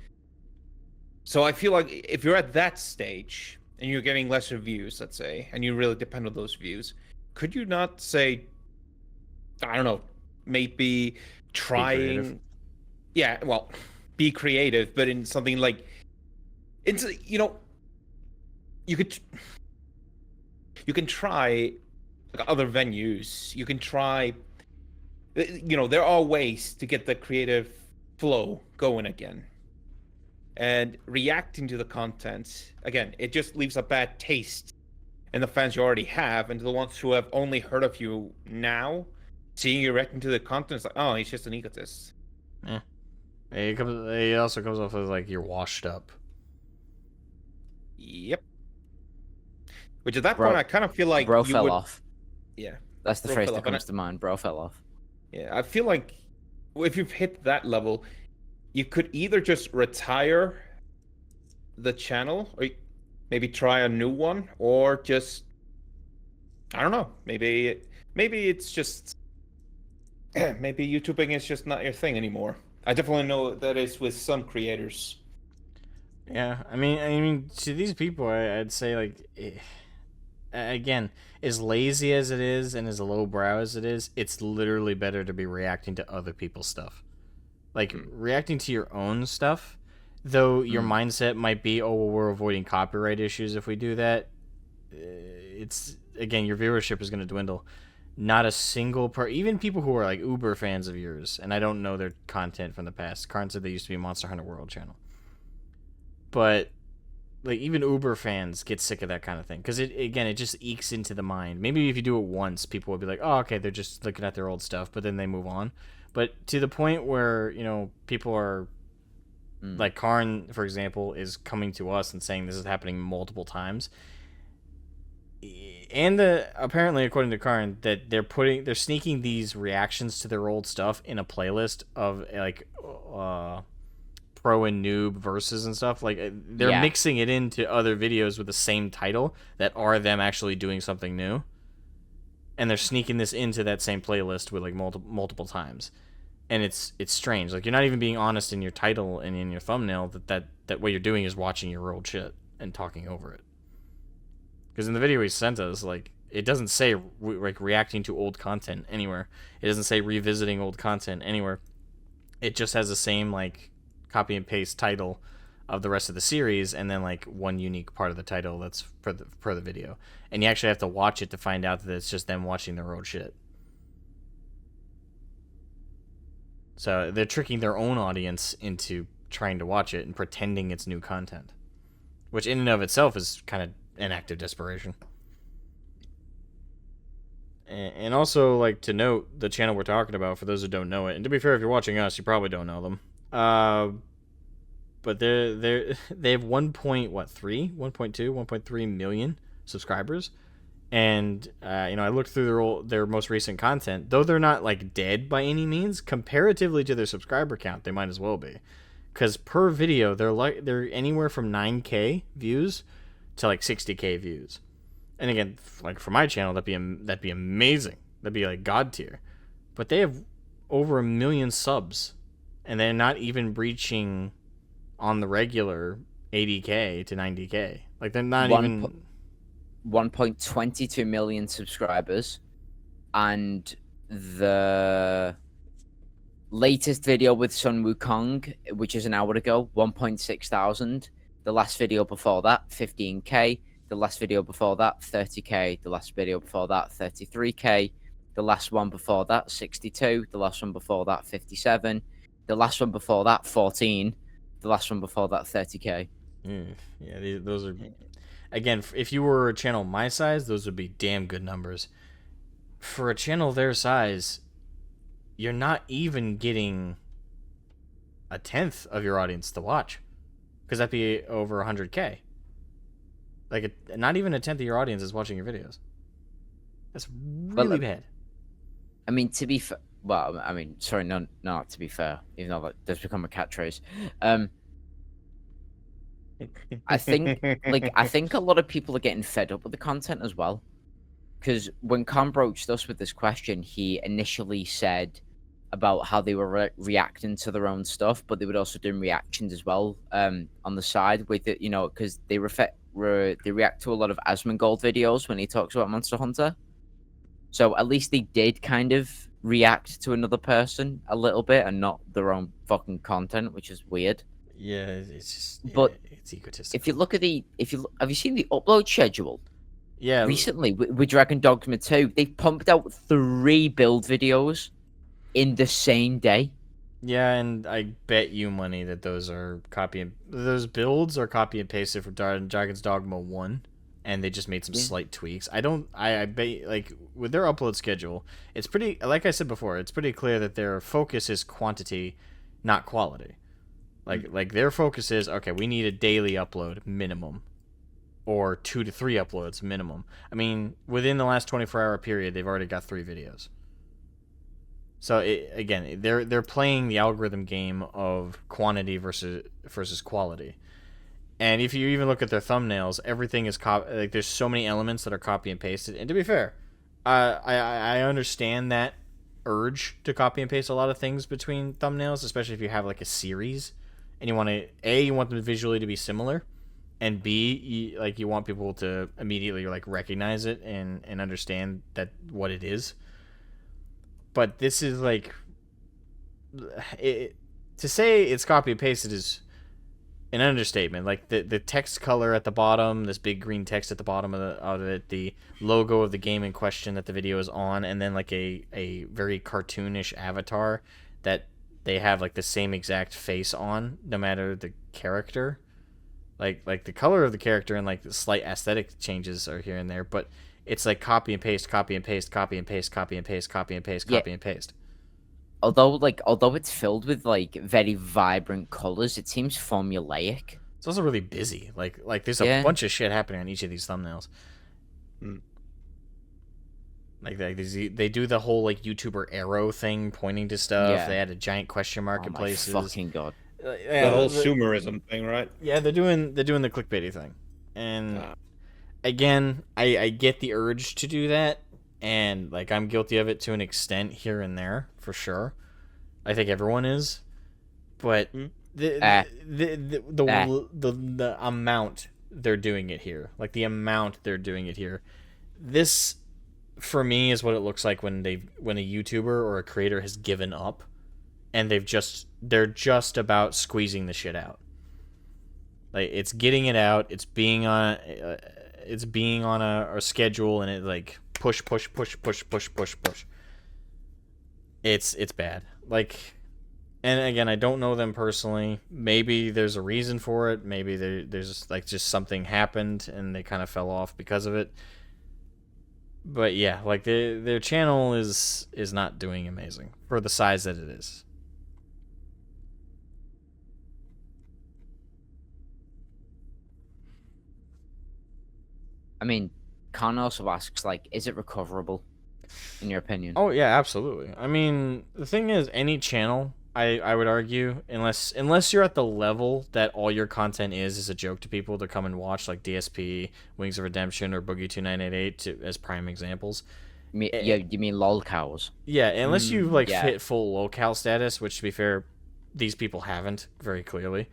[SPEAKER 3] So I feel like if you're at that stage and you're getting lesser views, let's say, and you really depend on those views, could you not say, I don't know, maybe trying, yeah, well, be creative, but in something like, it's, you can try like other venues. You can try, there are ways to get the creative flow going again. And reacting to the content, again, it just leaves a bad taste in the fans you already have, and to the ones who have only heard of you now, seeing you reacting to the content, it's like, oh, he's just an egotist.
[SPEAKER 1] Yeah. It also comes off as like you're washed up.
[SPEAKER 3] Yep. Which at that point, I kind of feel like
[SPEAKER 2] bro fell off.
[SPEAKER 3] Yeah.
[SPEAKER 2] That's the phrase that comes to mind. Bro fell off.
[SPEAKER 3] Yeah, I feel like if you've hit that level, you could either just retire the channel, or maybe try a new one, or just, I don't know, maybe it's just, maybe YouTubing is just not your thing anymore. I definitely know that is with some creators.
[SPEAKER 1] Yeah, I mean, to these people, I'd say like, again, as lazy as it is and as lowbrow as it is, it's literally better to be reacting to other people's stuff. Like, reacting to your own stuff, though your mindset might be, oh, well, we're avoiding copyright issues if we do that. It's, again, your viewership is going to dwindle. Not a single even people who are like uber fans of yours, and I don't know their content from the past. Karn said they used to be Monster Hunter World channel. But like even uber fans get sick of that kind of thing, because it just ekes into the mind. Maybe if you do it once, people will be like, oh, okay, they're just looking at their old stuff, but then they move on. But to the point where, people are like Karn, for example, is coming to us and saying this is happening multiple times. And apparently, according to Karn, that they're sneaking these reactions to their old stuff in a playlist of like pro and noob verses and stuff. Like they're mixing it into other videos with the same title that are them actually doing something new, and they're sneaking this into that same playlist with like multiple times. And it's strange. Like you're not even being honest in your title and in your thumbnail that what you're doing is watching your old shit and talking over it. Because in the video he sent us, like, it doesn't say like reacting to old content anywhere. It doesn't say revisiting old content anywhere. It just has the same like copy and paste title of the rest of the series, and then like one unique part of the title that's per the video. And you actually have to watch it to find out that it's just them watching their old shit. So they're tricking their own audience into trying to watch it and pretending it's new content, which in and of itself is kind of an act of desperation. And also, like, to note, the channel we're talking about, for those who don't know it, and to be fair, if you're watching us, you probably don't know them. But they have 1.3 million subscribers. And I looked through their most recent content. Though they're not like dead by any means, comparatively to their subscriber count, they might as well be. Because per video, they're anywhere from 9K views to like 60K views. And again, like for my channel, that'd be amazing. That'd be like god tier. But they have over 1 million subs, and they're not even breaching on the regular 80K to 90K. Like they're not even
[SPEAKER 2] 1.22 million subscribers, and the latest video with Sun Wukong, which is an hour ago, 1.6 thousand. The last video before that, 15K. The last video before that, 30K. The last video before that, 33K. The last one before that, 62. The last one before that, 57. The last one before that, 14. The last one before that, 30K.
[SPEAKER 1] Yeah, those are again. If you were a channel my size, those would be damn good numbers. For a channel their size, you're not even getting a tenth of your audience to watch, because that'd be over 100K. Like, not even a tenth of your audience is watching your videos. That's really bad.
[SPEAKER 2] I mean, to be fair, well, I mean, sorry, no, not to be fair, even though that does become a catchphrase. I think, I think a lot of people are getting fed up with the content as well. Because when Con broached us with this question, he initially said about how they were reacting to their own stuff, but they would also do reactions as well on the side with it, because they react to a lot of Asmongold videos when he talks about Monster Hunter. So at least they did kind of react to another person a little bit and not their own fucking content, which is weird.
[SPEAKER 1] Yeah, it's just,
[SPEAKER 2] but
[SPEAKER 1] it's egotistical.
[SPEAKER 2] If you look at have you seen the upload schedule?
[SPEAKER 1] Yeah.
[SPEAKER 2] Recently, with Dragon Dogma 2, they pumped out 3 build videos in the same day.
[SPEAKER 1] Yeah, and I bet you money that those builds are copy and pasted from Dragon's Dogma 1, and they just made some slight tweaks. I bet, like, with their upload schedule, it's pretty, like I said before, it's pretty clear that their focus is quantity, not quality. Like their focus is, okay, we need a daily upload minimum, or 2 to 3 uploads minimum. I mean, within the last 24-hour period, they've already got 3 videos. So again, they're playing the algorithm game of quantity versus quality. And if you even look at their thumbnails, everything is like, there's so many elements that are copy and pasted. And to be fair, I understand that urge to copy and paste a lot of things between thumbnails, especially if you have like a series and you want them visually to be similar, and B, you want people to immediately like recognize it and understand that what it is. But this is like, to say it's copy and pasted is an understatement. Like the text color at the bottom, this big green text at the bottom of it, the logo of the game in question that the video is on, and then like a very cartoonish avatar that they have like the same exact face on, no matter the character. Like the color of the character and like the slight aesthetic changes are here and there, but it's like copy and paste, copy and paste, copy and paste, copy and paste, copy and paste, copy and paste.
[SPEAKER 2] Although it's filled with like very vibrant colors, it seems formulaic.
[SPEAKER 1] It's also really busy. Like there's a bunch of shit happening on each of these thumbnails. Like they do the whole like YouTuber arrow thing, pointing to stuff. Yeah. They had a giant question mark in places.
[SPEAKER 2] My fucking god.
[SPEAKER 3] The whole sumerism thing, right?
[SPEAKER 1] Yeah, they're doing the clickbaity thing, and again, I get the urge to do that, and like I'm guilty of it to an extent here and there for sure. I think everyone is, but the amount they're doing it here, this for me is what it looks like when a YouTuber or a creator has given up, and they're just about squeezing the shit out. Like, it's getting it out, it's being on a schedule, and it like push. It's bad. Like, and again, I don't know them personally. Maybe there's a reason for it. Maybe there's like just something happened and they kind of fell off because of it. But yeah, like their channel is not doing amazing for the size that it is.
[SPEAKER 2] I mean, Con also asks, like, is it recoverable, in your opinion?
[SPEAKER 1] Oh, yeah, absolutely. I mean, the thing is, any channel, I would argue, unless you're at the level that all your content is a joke to people to come and watch, like DSP, Wings of Redemption, or Boogie2988 as prime examples.
[SPEAKER 2] Yeah, you mean lolcows?
[SPEAKER 1] Yeah, unless you hit full lolcow status, which, to be fair, these people haven't, very clearly.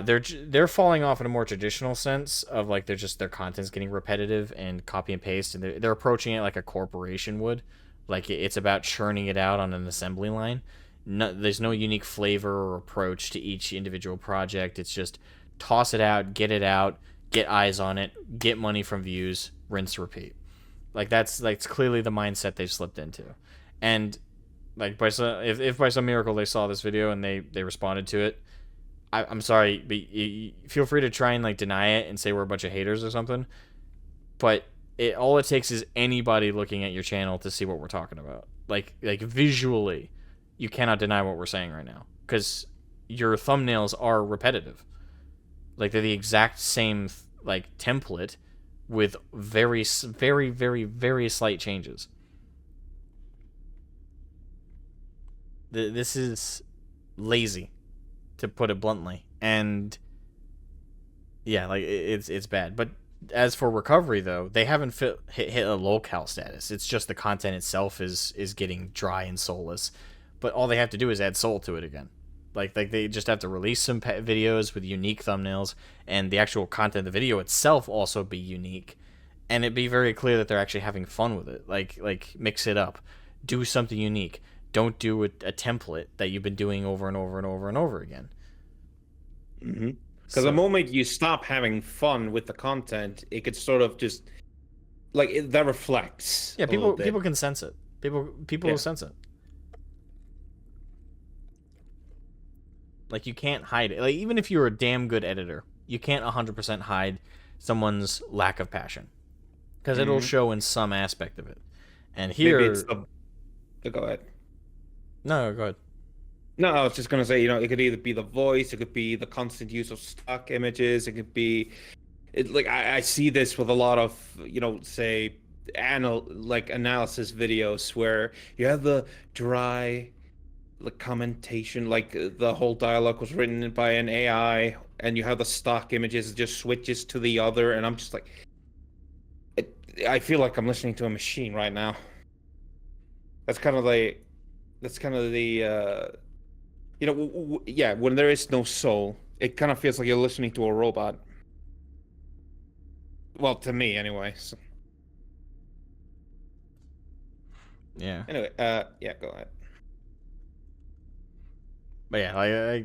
[SPEAKER 1] They're falling off in a more traditional sense of like their content's getting repetitive and copy and paste, and they're approaching it like a corporation would, like it's about churning it out on an assembly line. There's no unique flavor or approach to each individual project. It's just toss it out, get eyes on it, get money from views, rinse, repeat. Like that's clearly the mindset they've slipped into, and like if by some miracle they saw this video and they responded to it, I'm sorry, but feel free to try and like deny it and say we're a bunch of haters or something. But all it takes is anybody looking at your channel to see what we're talking about. Like visually, you cannot deny what we're saying right now because your thumbnails are repetitive. Like they're the exact same like template with very, very, very, very slight changes. This is lazy, to put it bluntly, and yeah, like it's bad. But as for recovery, though, they haven't hit a lolcow status. It's just the content itself is getting dry and soulless. But all they have to do is add soul to it again. Like they just have to release some videos with unique thumbnails, and the actual content of the video itself also be unique, and it be very clear that they're actually having fun with it. Like mix it up, do something unique. Don't do a template that you've been doing over and over and over and over again.
[SPEAKER 3] Mm-hmm. Because the moment you stop having fun with the content, it could sort of just like that reflects.
[SPEAKER 1] Yeah, people can sense it. People will sense it. Like you can't hide it. Like even if you're a damn good editor, you can't 100% hide someone's lack of passion, because it'll show in some aspect of it. And here,
[SPEAKER 3] maybe it's go ahead.
[SPEAKER 1] No, go ahead.
[SPEAKER 3] No, I was just gonna say, it could either be the voice, it could be the constant use of stock images, it could be, like I see this with a lot of, say, analysis videos where you have the dry, commentation, like the whole dialogue was written by an AI, and you have the stock images, it just switches to the other, and I'm just like, I feel like I'm listening to a machine right now. That's kind of the. When there is no soul, it kind of feels like you're listening to a robot. Well, to me, anyway. So.
[SPEAKER 1] Yeah.
[SPEAKER 3] Anyway, yeah, go ahead.
[SPEAKER 1] But yeah,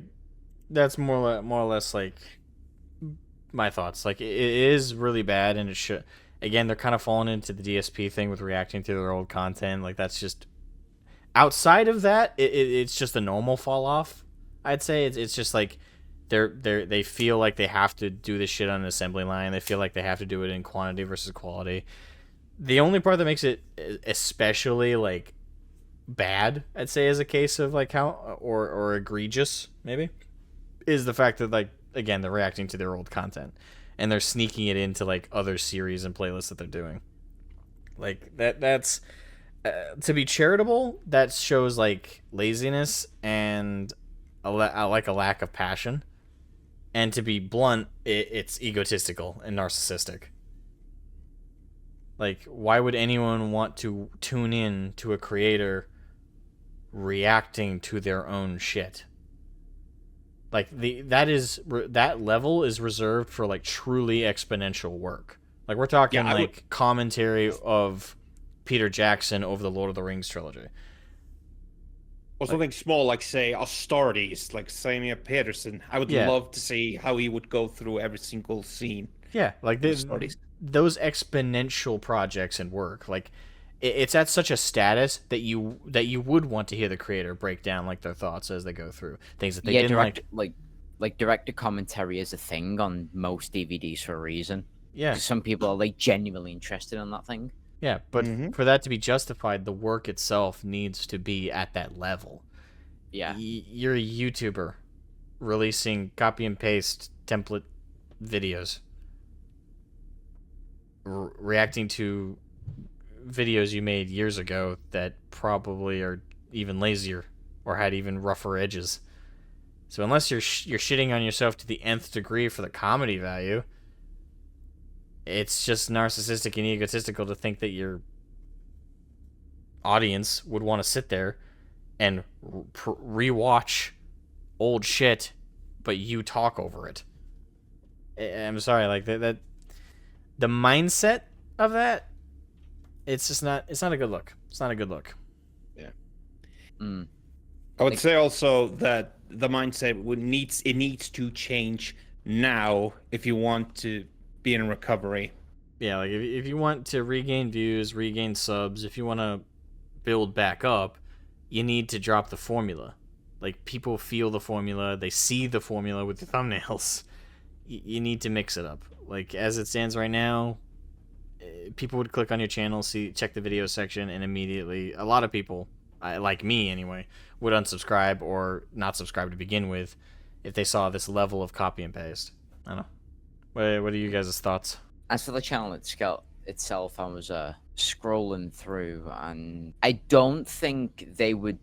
[SPEAKER 1] that's more or less like my thoughts. Like it is really bad, and it should. Again, they're kind of falling into the DSP thing with reacting to their old content. Like that's just. Outside of that, it's just a normal fall off. I'd say it's just like they feel like they have to do this shit on an assembly line. They feel like they have to do it in quantity versus quality. The only part that makes it especially like bad, I'd say, is a case of like how or egregious maybe, is the fact that like again they're reacting to their old content and they're sneaking it into like other series and playlists that they're doing. Like that's. To be charitable, that shows like laziness and like a lack of passion. And to be blunt, it's egotistical and narcissistic. Like, why would anyone want to tune in to a creator reacting to their own shit? Like that level is reserved for like truly exponential work. Like we're talking commentary of Peter Jackson over the Lord of the Rings trilogy.
[SPEAKER 3] Or something small, like, say, Astartes, like Samuel Peterson. I would love to see how he would go through every single scene.
[SPEAKER 1] Yeah, like those exponential projects and work. Like, it's at such a status that you would want to hear the creator break down, like, their thoughts as they go through. Things that they didn't
[SPEAKER 2] like director commentary is a thing on most DVDs for a reason.
[SPEAKER 1] Yeah.
[SPEAKER 2] Some people are, like, genuinely interested in that thing.
[SPEAKER 1] Yeah, but for that to be justified, the work itself needs to be at that level.
[SPEAKER 2] Yeah.
[SPEAKER 1] You're a YouTuber releasing copy and paste template videos, reacting to videos you made years ago that probably are even lazier or had even rougher edges. So unless you're shitting on yourself to the nth degree for the comedy value, it's just narcissistic and egotistical to think that your audience would want to sit there and rewatch old shit, but you talk over it. I'm sorry, like that the mindset of that, it's just not. It's not a good look. It's not a good look.
[SPEAKER 3] Yeah. I would say also that the mindset needs to change now if you want to be in recovery.
[SPEAKER 1] Yeah, like if you want to regain views, regain subs, if you want to build back up, you need to drop the formula. like people feel the formula, they see the formula with the thumbnails. You need to mix it up. Like as it stands right now, people would click on your channel, check the video section, and immediately a lot of people, like me anyway, would unsubscribe or not subscribe to begin with if they saw this level of copy and paste. I don't know. What are you guys' thoughts?
[SPEAKER 2] As for the channel itself, I was scrolling through, and I don't think they were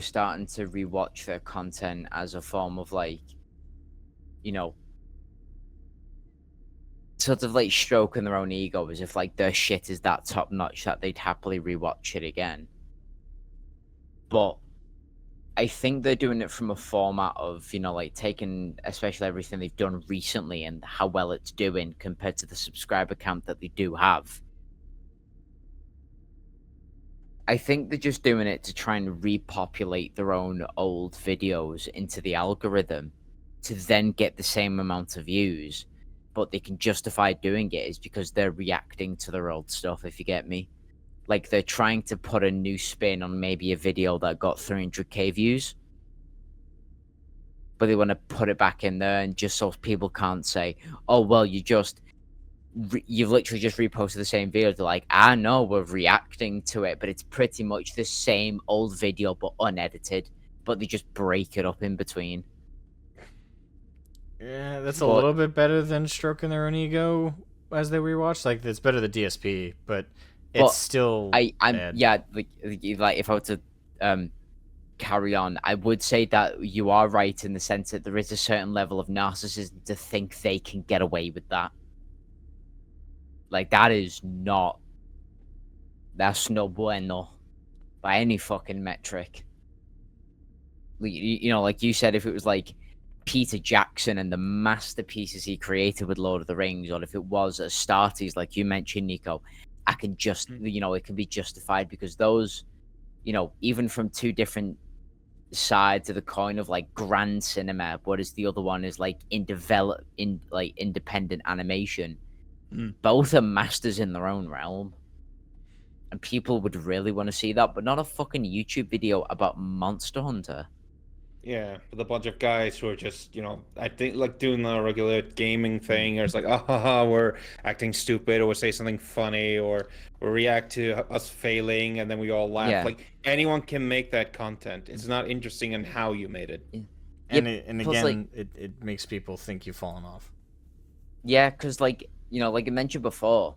[SPEAKER 2] starting to rewatch their content as a form of like, you know, sort of like stroking their own ego, as if like their shit is that top notch that they'd happily rewatch it again. But I think they're doing it from a format of, you know, like taking especially everything they've done recently and how well it's doing compared to the subscriber count that they do have. I think they're just doing it to try and repopulate their own old videos into the algorithm to then get the same amount of views. But they can justify doing it is because they're reacting to their old stuff, if you get me. Like, they're trying to put a new spin on maybe a video that got 300k views. But they want to put it back in there, and just so people can't say, oh, well, you've literally just reposted the same video. They're like, no, we're reacting to it, but it's pretty much the same old video, but unedited. But they just break it up in between.
[SPEAKER 1] Yeah, that's a little bit better than stroking their own ego as they rewatch. Like, it's better than DSP, but it's still bad.
[SPEAKER 2] Yeah, like if I were to carry on, I would say that you are right in the sense that there is a certain level of narcissism to think they can get away with that. Like, that's no bueno by any fucking metric. You know, like you said, if it was like Peter Jackson and the masterpieces he created with Lord of the Rings, or if it was Astartes, like you mentioned, Nicho, I can just, you know, it can be justified because those, you know, even from two different sides of the coin of like grand cinema, whereas the other one is like independent animation, both are masters in their own realm. And people would really want to see that, but not a fucking YouTube video about Monster Hunter.
[SPEAKER 3] Yeah, with a bunch of guys who are just, you know, I think like doing the regular gaming thing, or it's like, we're acting stupid, or we say something funny, or we react to us failing, and then we all laugh.
[SPEAKER 2] Yeah.
[SPEAKER 3] Like, anyone can make that content. It's not interesting in how you made it.
[SPEAKER 1] And
[SPEAKER 2] Plus,
[SPEAKER 1] again, it makes people think you've fallen off.
[SPEAKER 2] Yeah, because like, you know, like I mentioned before,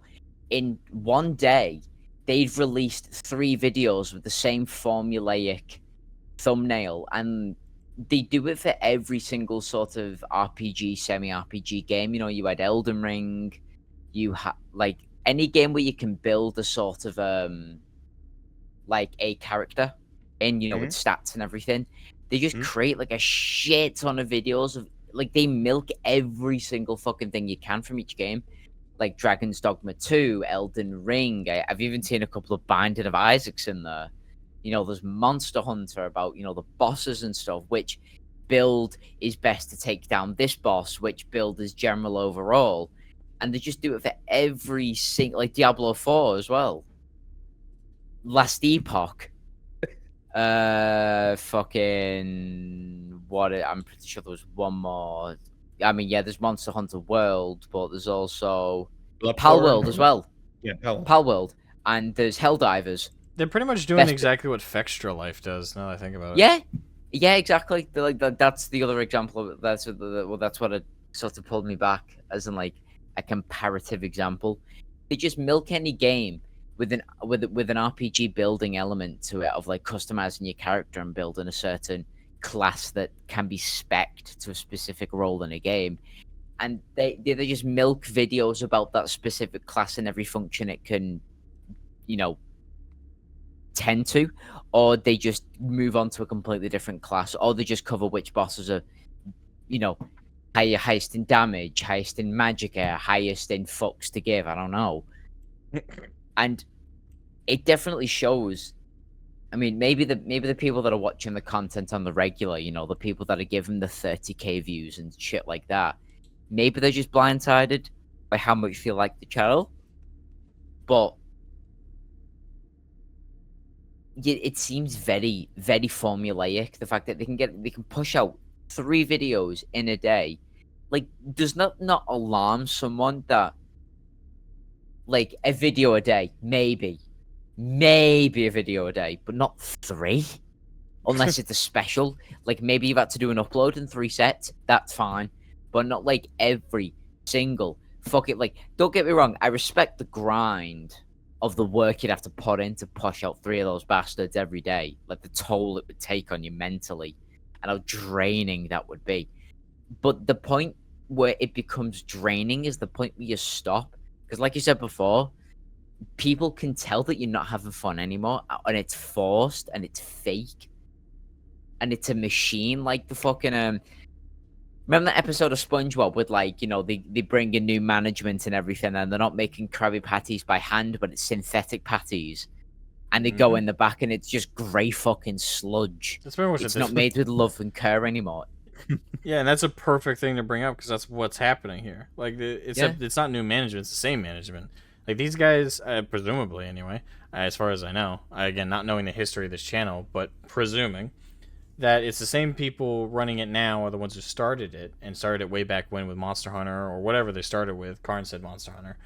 [SPEAKER 2] in one day, they'd released 3 videos with the same formulaic thumbnail, and they do it for every single sort of RPG, semi-RPG game. You know, you had Elden Ring, you had like any game where you can build a sort of like a character in, you know, with stats and everything. They just create like a shit ton of videos of like, they milk every single fucking thing you can from each game. Like Dragon's Dogma 2, Elden Ring. I've even seen a couple of Binding of Isaacs in there. You know, there's Monster Hunter about, you know, the bosses and stuff, which build is best to take down this boss, which build is general overall. And they just do it for every single, like Diablo 4 as well. Last Epoch. I'm pretty sure there was one more. I mean, yeah, there's Monster Hunter World, but there's also Pal World as well.
[SPEAKER 3] Yeah,
[SPEAKER 2] Pal World. And there's Helldivers.
[SPEAKER 1] They're pretty much doing exactly what Fextra Life does. Now that I think about
[SPEAKER 2] it. Yeah, exactly. They're like that's the other example. That's what it sort of pulled me back, as in like a comparative example. They just milk any game with an RPG building element to it, of like customizing your character and building a certain class that can be spec'd to a specific role in a game, and they just milk videos about that specific class and every function it can, you know, tend to, or they just move on to a completely different class, or they just cover which bosses are, you know, highest in damage, highest in magicka, highest in fucks to give, I don't know. And it definitely shows. I mean, maybe the people that are watching the content on the regular, you know, the people that are giving the 30k views and shit like that, maybe they're just blindsided by how much they like the channel. But it seems very, very formulaic. The fact that they can push out 3 videos in a day, like, does not alarm someone that, like, a video a day, maybe a video a day, but not 3, unless it's a special. Like, maybe you've had to do an upload in 3 sets, that's fine, but not like every single fuck it. Like, don't get me wrong, I respect the grind of the work you'd have to put in to push out 3 of those bastards every day, like the toll it would take on you mentally and how draining that would be. But the point where it becomes draining is the point where you stop, because like you said before, people can tell that you're not having fun anymore, and it's forced and it's fake and it's a machine. Like the fucking remember that episode of SpongeBob with, like, you know, they bring in new management and everything, and they're not making Krabby Patties by hand, but it's synthetic patties, and they go in the back and it's just grey fucking sludge.
[SPEAKER 1] That's very much
[SPEAKER 2] it's not made with love and care anymore.
[SPEAKER 1] Yeah, and that's a perfect thing to bring up because that's what's happening here. Like, it's not new management; it's the same management. Like, these guys, presumably anyway, as far as I know, again, not knowing the history of this channel, but presuming that it's the same people running it now are the ones who started it, and started it way back when with Monster Hunter or whatever they started with. Karn said Monster Hunter.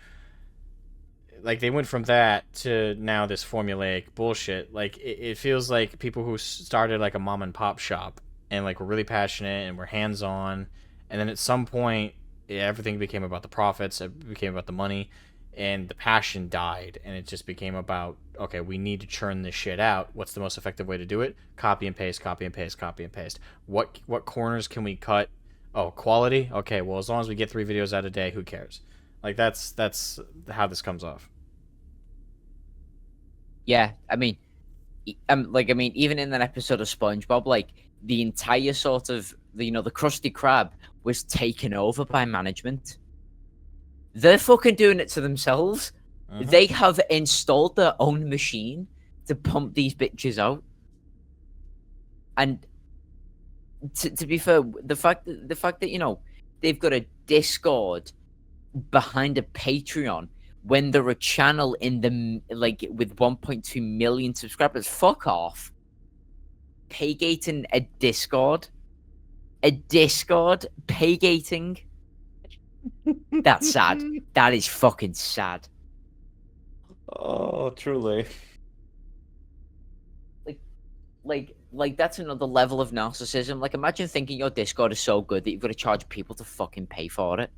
[SPEAKER 1] Like, they went from that to now this formulaic bullshit. Like, it feels like people who started like a mom and pop shop and like were really passionate and were hands on, and then at some point everything became about the profits, it became about the money, and the passion died, and it just became about, okay, we need to churn this shit out. What's the most effective way to do it? Copy and paste, copy and paste, copy and paste. What corners can we cut? Oh, quality? Okay, well, as long as we get 3 videos out a day, who cares? Like, that's how this comes off.
[SPEAKER 2] Yeah, I mean, even in that episode of SpongeBob, like, the entire sort of, the Krusty Krab was taken over by management. They're fucking doing it to themselves. They have installed their own machine to pump these bitches out. And to be fair, the fact that they've got a Discord behind a Patreon when they're a channel in the, like, with 1.2 million subscribers, fuck off. Paygating a Discord paygating. That's sad. That is fucking sad.
[SPEAKER 3] Oh, truly.
[SPEAKER 2] Like that's another level of narcissism. Like, imagine thinking your Discord is so good that you've got to charge people to fucking pay for it.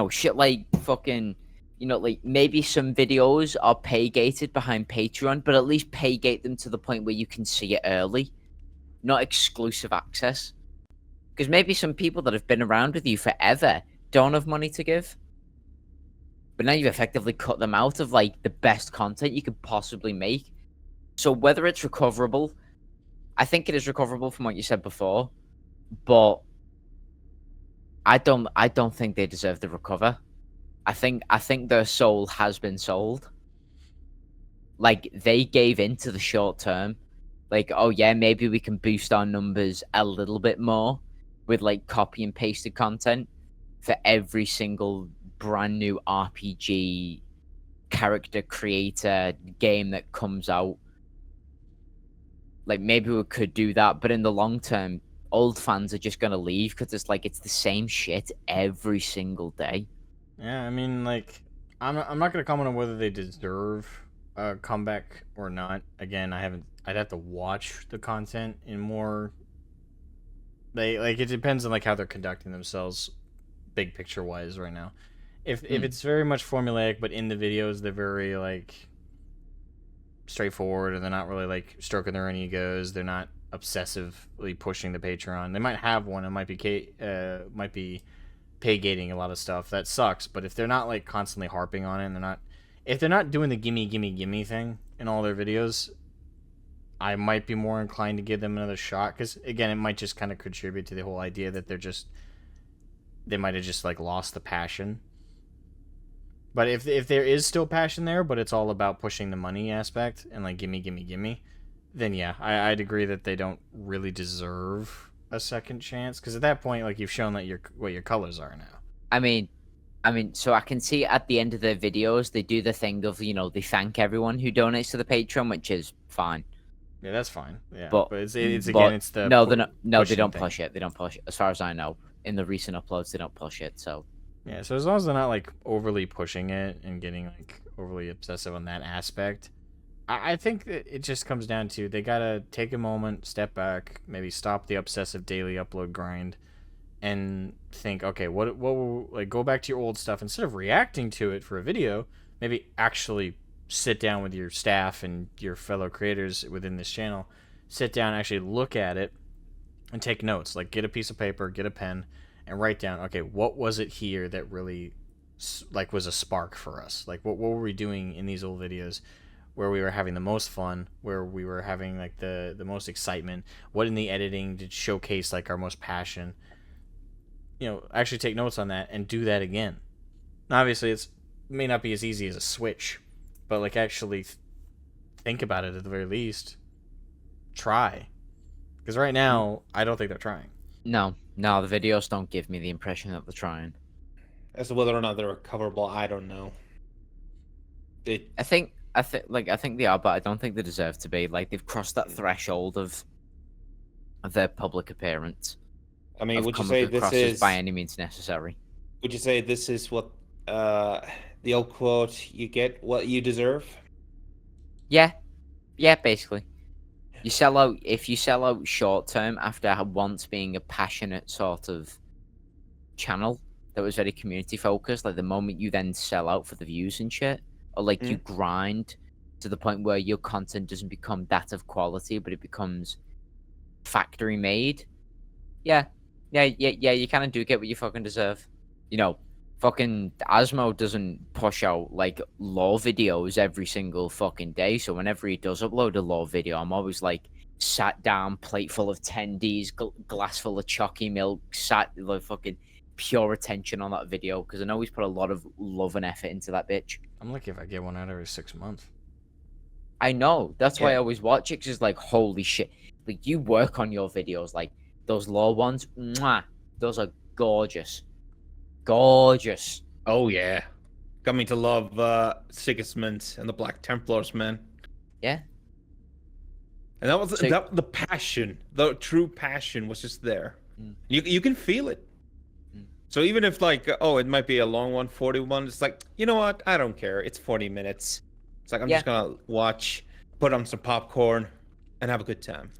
[SPEAKER 2] Shit like fucking, like, maybe some videos are pay-gated behind Patreon, but at least pay-gate them to the point where you can see it early, not exclusive access. Because maybe some people that have been around with you forever don't have money to give. But now you've effectively cut them out of, like, the best content you could possibly make. So whether it's recoverable, I think it is recoverable from what you said before, but I don't think they deserve to recover. I think their soul has been sold. Like, they gave in to the short term. Like, oh yeah, maybe we can boost our numbers a little bit more with, like, copy and pasted content for every single brand new RPG character creator game that comes out. Like, maybe we could do that, but in the long term, old fans are just gonna leave because it's the same shit every single day.
[SPEAKER 1] Yeah, I mean, like, I'm not gonna comment on whether they deserve a comeback or not. Again, I'd have to watch the content in more. It depends on, like, how they're conducting themselves, big picture wise right now. If it's very much formulaic, but in the videos they're very, like, straightforward, and they're not really, like, stroking their own egos. They're not obsessively pushing the Patreon. They might have one. It might be pay gating a lot of stuff. That sucks. But if they're not, like, constantly harping on it, and if they're not doing the gimme thing in all their videos, I might be more inclined to give them another shot. Because again, it might just kind of contribute to the whole idea that they might have just, like, lost the passion. But if there is still passion there, but it's all about pushing the money aspect and, like, gimme, then yeah, I'd agree that they don't really deserve a second chance. Because at that point, like, you've shown that what your colors are now.
[SPEAKER 2] I mean, so I can see at the end of their videos, they do the thing of, they thank everyone who donates to the Patreon, which is fine.
[SPEAKER 1] Yeah, that's fine. Yeah,
[SPEAKER 2] But
[SPEAKER 1] but it's
[SPEAKER 2] but
[SPEAKER 1] again, it's the
[SPEAKER 2] no, they're not. No, they
[SPEAKER 1] pushing
[SPEAKER 2] don't
[SPEAKER 1] thing.
[SPEAKER 2] push it. They don't push it. As far as I know, in the recent uploads, they don't push it. So
[SPEAKER 1] Yeah, so as long as they're not like overly pushing it and getting like overly obsessive on that aspect, I think that it just comes down to they gotta take a moment, step back, maybe stop the obsessive daily upload grind, and think, okay, what will, like, go back to your old stuff instead of reacting to it for a video. Maybe actually sit down with your staff and your fellow creators within this channel, sit down, actually look at it, and take notes. Like, get a piece of paper, get a pen, and write down, okay, what was it here that really like was a spark for us? Like, what were we doing in these old videos where we were having the most fun, where we were having like the most excitement? What in the editing did showcase like our most passion? You know, actually take notes on that and do that again. Now, obviously, it may not be as easy as a switch, but like actually think about it at the very least. Try, because right now I don't think they're trying.
[SPEAKER 2] no, the videos don't give me the impression that they're trying.
[SPEAKER 3] As to whether or not they're recoverable, I don't know.
[SPEAKER 2] I think they are, but I don't think they deserve to be. Like, they've crossed that threshold of their public appearance.
[SPEAKER 3] I mean,
[SPEAKER 2] of
[SPEAKER 3] would you
[SPEAKER 2] coming
[SPEAKER 3] say this
[SPEAKER 2] across
[SPEAKER 3] is
[SPEAKER 2] as by any means necessary?
[SPEAKER 3] Would you say this is what the old quote, "You get what you deserve"?
[SPEAKER 2] Yeah, basically. You sell out if you sell out short term after once being a passionate sort of channel that was very community focused. Like, the moment you then sell out for the views and shit, or like you grind to the point where your content doesn't become that of quality, but it becomes factory made. Yeah, you kind of do get what you fucking deserve. You know, fucking Asmo doesn't push out like lore videos every single fucking day. So whenever he does upload a lore video, I'm always like sat down, plate full of tendies, glass full of chalky milk, sat like fucking pure attention on that video because I know he's put a lot of love and effort into that bitch.
[SPEAKER 1] I'm lucky if I get one out every 6 months.
[SPEAKER 2] I know. That's why I always watch it, because it's like, holy shit. Like, you work on your videos, like, those lore ones, mwah, those are gorgeous. Gorgeous.
[SPEAKER 3] Oh, yeah. Got me to love Sigismund and the Black Templars, man.
[SPEAKER 2] Yeah.
[SPEAKER 3] And that was the passion, the true passion was just there. You can feel it. So even if, like, it might be a long one, 41, it's like, you know what? I don't care. It's 40 minutes. It's like, I'm just going to watch, put on some popcorn, and have a good time.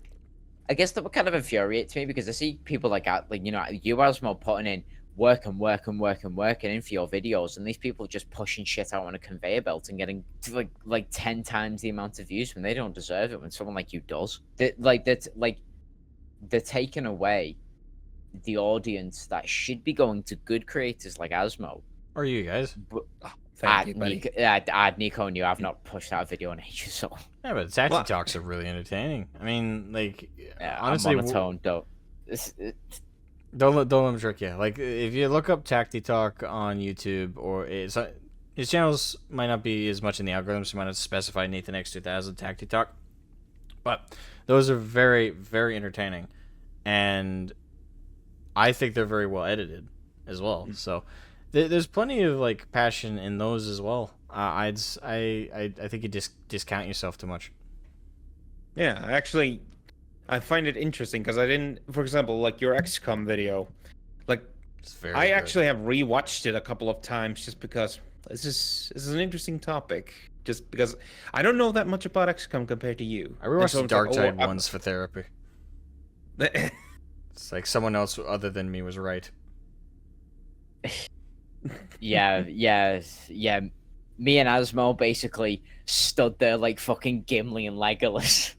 [SPEAKER 2] I guess that would kind of infuriate me, because I see people like you know, you Asmo putting in work and in for your videos, and these people just pushing shit out on a conveyor belt and getting like 10 times the amount of views when they don't deserve it, when someone like you does. They're taking away the audience that should be going to good creators like Asmo.
[SPEAKER 1] Or you guys.
[SPEAKER 2] But,
[SPEAKER 3] Thank you, buddy.
[SPEAKER 2] Nico and you have not pushed out a video in ages, so
[SPEAKER 1] Yeah, but Tacti Talks are really entertaining. I mean, like, honestly,
[SPEAKER 2] I'm monotone, don't.
[SPEAKER 1] Don't let him trick you. Like, if you look up Tacti Talk on YouTube, or his channels might not be as much in the algorithms, so you might have to specify Nathan X2000 Tacti Talk, but those are very, very entertaining, and I think they're very well edited as well. So there's plenty of like passion in those as well. I think you discount yourself too much.
[SPEAKER 3] Yeah, actually, I find it interesting because I didn't, for example, like your XCOM video, like I actually have rewatched it a couple of times just because this is an interesting topic. Just because I don't know that much about XCOM compared to you.
[SPEAKER 1] I rewatched the Dark Tide ones for therapy. It's like someone else other than me was right.
[SPEAKER 2] Yeah. Me and Asmo basically stood there like fucking Gimli and Legolas.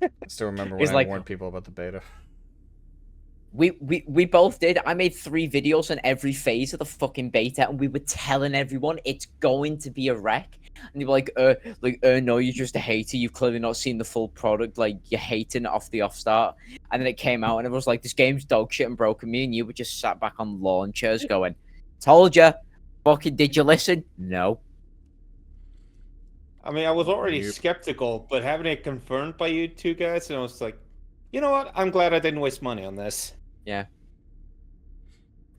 [SPEAKER 1] I still remember when I warned people about the beta.
[SPEAKER 2] We both did. I made 3 videos on every phase of the fucking beta, and we were telling everyone it's going to be a wreck. And they were like, no, you're just a hater. You've clearly not seen the full product. Like, you're hating it off the off-start. And then it came out, and it was like, this game's dog shit and broken. Me and you were just sat back on lawn chairs going, told ya. Fucking, did you listen? No.
[SPEAKER 3] I mean, I was already skeptical, but having it confirmed by you two guys, and I was like, you know what? I'm glad I didn't waste money on this.
[SPEAKER 2] Yeah.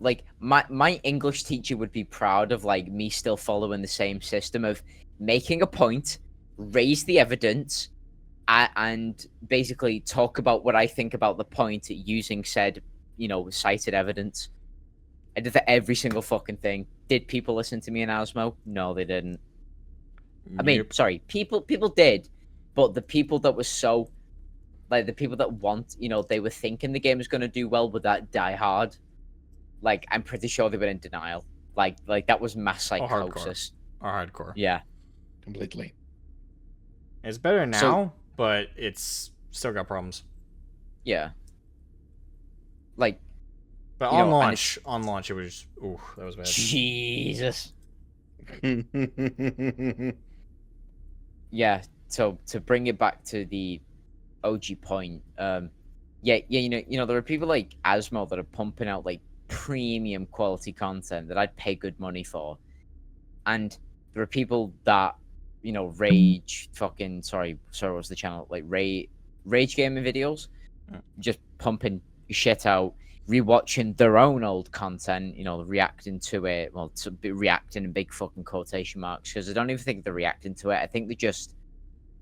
[SPEAKER 2] Like, my English teacher would be proud of, like, me still following the same system of making a point, raise the evidence, and basically talk about what I think about the point using said, cited evidence. I did that every single fucking thing. Did people listen to me in Asmo? No, they didn't. I mean, sorry, people did, but the people that were so, like, the people that they were thinking the game was going to do well with that Die Hard. Like, I'm pretty sure they were in denial. Like that was mass psychosis.
[SPEAKER 1] Hardcore.
[SPEAKER 2] Yeah.
[SPEAKER 4] Completely.
[SPEAKER 1] It's better now, but it's still got problems.
[SPEAKER 2] Yeah. Like,
[SPEAKER 1] but on launch, it was that was bad.
[SPEAKER 2] Jesus. Yeah. So to bring it back to the OG point, there are people like Asmo that are pumping out like premium quality content that I'd pay good money for, and there are people that rage what's the channel, like rage gaming videos, just pumping shit out, rewatching their own old content, reacting to it, reacting in big fucking quotation marks, because I don't even think they're reacting to it. I think they're just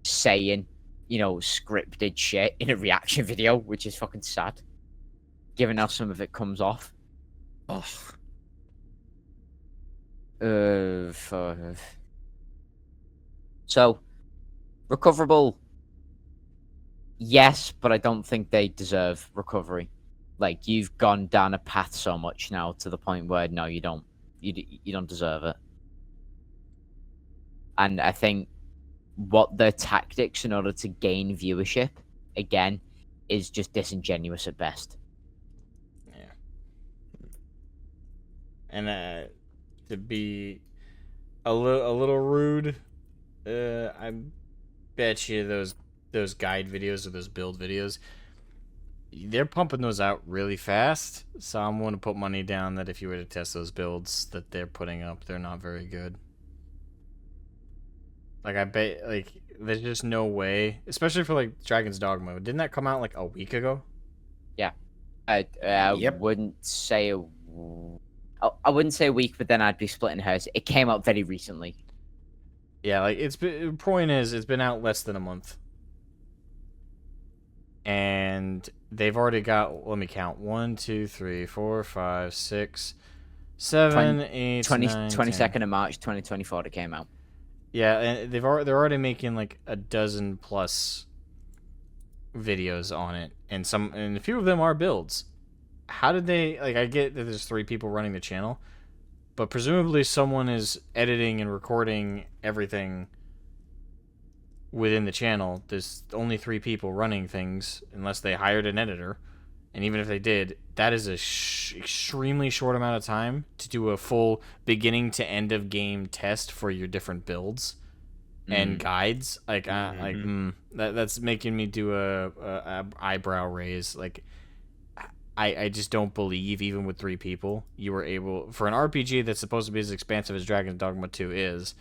[SPEAKER 2] saying scripted shit in a reaction video, which is fucking sad given how some of it comes off. So, recoverable, yes, but I don't think they deserve recovery. Like, you've gone down a path so much now to the point where no, you don't deserve it. And I think what their tactics in order to gain viewership, again, is just disingenuous at best.
[SPEAKER 1] Yeah. And to be a little rude, I bet you those guide videos or those build videos, they're pumping those out really fast. So I'm going to put money down that if you were to test those builds that they're putting up, they're not very good. Like, I bet, like, there's just no way, especially for like Dragon's Dogma. Didn't that come out like a week ago?
[SPEAKER 2] Yeah. I wouldn't say a week, but then I'd be splitting hairs. It came out very recently.
[SPEAKER 1] Yeah, like, point is, it's been out less than a month. And they've already got, let me count, 1, 2, 3, 4, 5, 6, 7, 8,
[SPEAKER 2] 22nd of March 2024 it came out.
[SPEAKER 1] Yeah, and they're already making like a dozen plus videos on it, and a few of them are builds. How did they, like, I get that there's 3 people running the channel, but presumably someone is editing and recording everything within the channel. There's only 3 people running things unless they hired an editor, and even if they did, that is a extremely short amount of time to do a full beginning to end of game test for your different builds and guides. Like, that's making me do a eyebrow raise. Like, I just don't believe, even with 3 people, you were able, for an RPG that's supposed to be as expansive as Dragon's Dogma 2 is,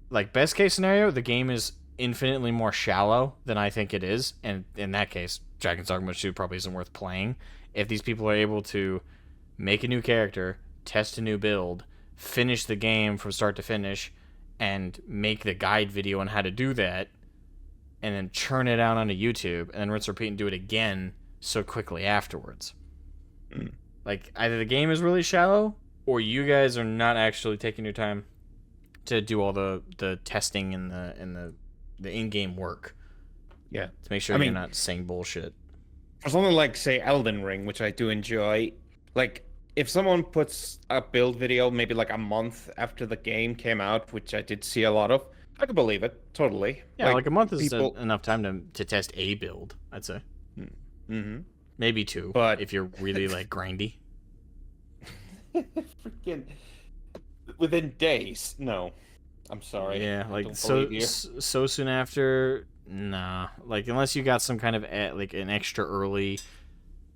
[SPEAKER 1] like, best case scenario, the game is infinitely more shallow than I think it is, and in that case, Dragon's Dogma 2 probably isn't worth playing. If these people are able to make a new character, test a new build, finish the game from start to finish, and make the guide video on how to do that, and then churn it out onto YouTube, and then rinse, repeat, and do it again so quickly afterwards. Like, either the game is really shallow, or you guys are not actually taking your time to do all the testing and the in-game work.
[SPEAKER 3] Yeah.
[SPEAKER 1] To make sure you're not saying bullshit.
[SPEAKER 3] For something like, say, Elden Ring, which I do enjoy, like, if someone puts a build video maybe like a month after the game came out, which I did see a lot of, I could believe it, totally.
[SPEAKER 1] Yeah, like a month is enough time to test a build, I'd say.
[SPEAKER 3] Mm-hmm.
[SPEAKER 1] Maybe 2,
[SPEAKER 3] but
[SPEAKER 1] if you're really, like, grindy.
[SPEAKER 3] Freaking within days. No. I'm sorry.
[SPEAKER 1] Yeah, like, so soon after, nah. Like, unless you got some kind of, like, an extra early,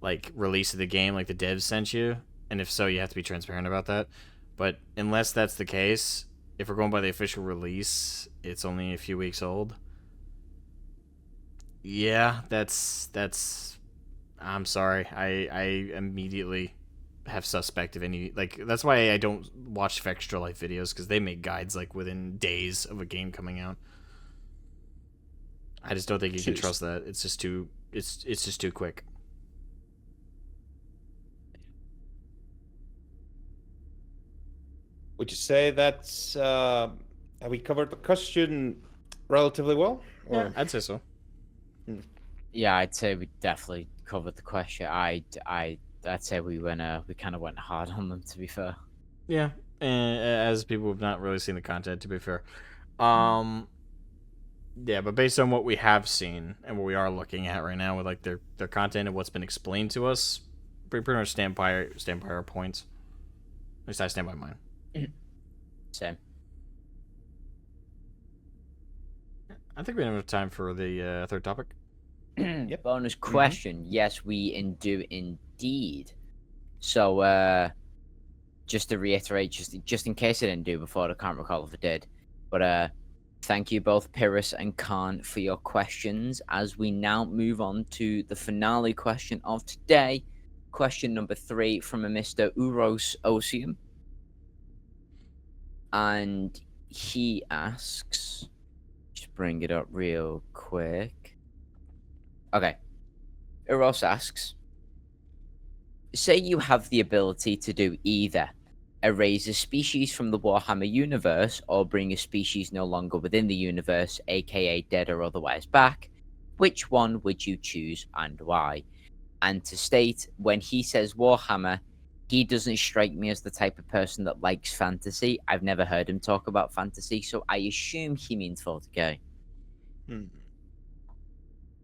[SPEAKER 1] like, release of the game, like the devs sent you, and if so, you have to be transparent about that. But unless that's the case, if we're going by the official release, it's only a few weeks old. Yeah, that's I'm sorry. I immediately have suspect of any, like, that's why I don't watch Extra Life videos, because they make guides like within days of a game coming out. I just don't think you can trust that. It's just too quick.
[SPEAKER 3] Would you say that's have we covered the question relatively well? Or...
[SPEAKER 1] Yeah, I'd say so.
[SPEAKER 2] Yeah, I'd say we definitely covered the question. I'd say we kind of went hard on them, to be fair.
[SPEAKER 1] Yeah, and as people have not really seen the content, to be fair. Yeah, but based on what we have seen and what we are looking at right now with like their content and what's been explained to us, pretty much stand by our points. At least I stand by mine.
[SPEAKER 2] Same.
[SPEAKER 1] I think we have enough time for the third topic.
[SPEAKER 2] Yep. Bonus question. Yes, we do indeed. So, just to reiterate, just in case I didn't do before, I can't recall if I did. But thank you both, Pyrrhus and Khan, for your questions. As we now move on to the finale question of today, question number 3 from a Mr. Uros Osium. And he asks, just bring it up real quick. Okay. Uros asks, say you have the ability to do either erase a species from the Warhammer universe or bring a species no longer within the universe, aka dead or otherwise, back, which one would you choose and why? And to state, when he says Warhammer, he doesn't strike me as the type of person that likes fantasy. I've never heard him talk about fantasy, so I assume he means 40k.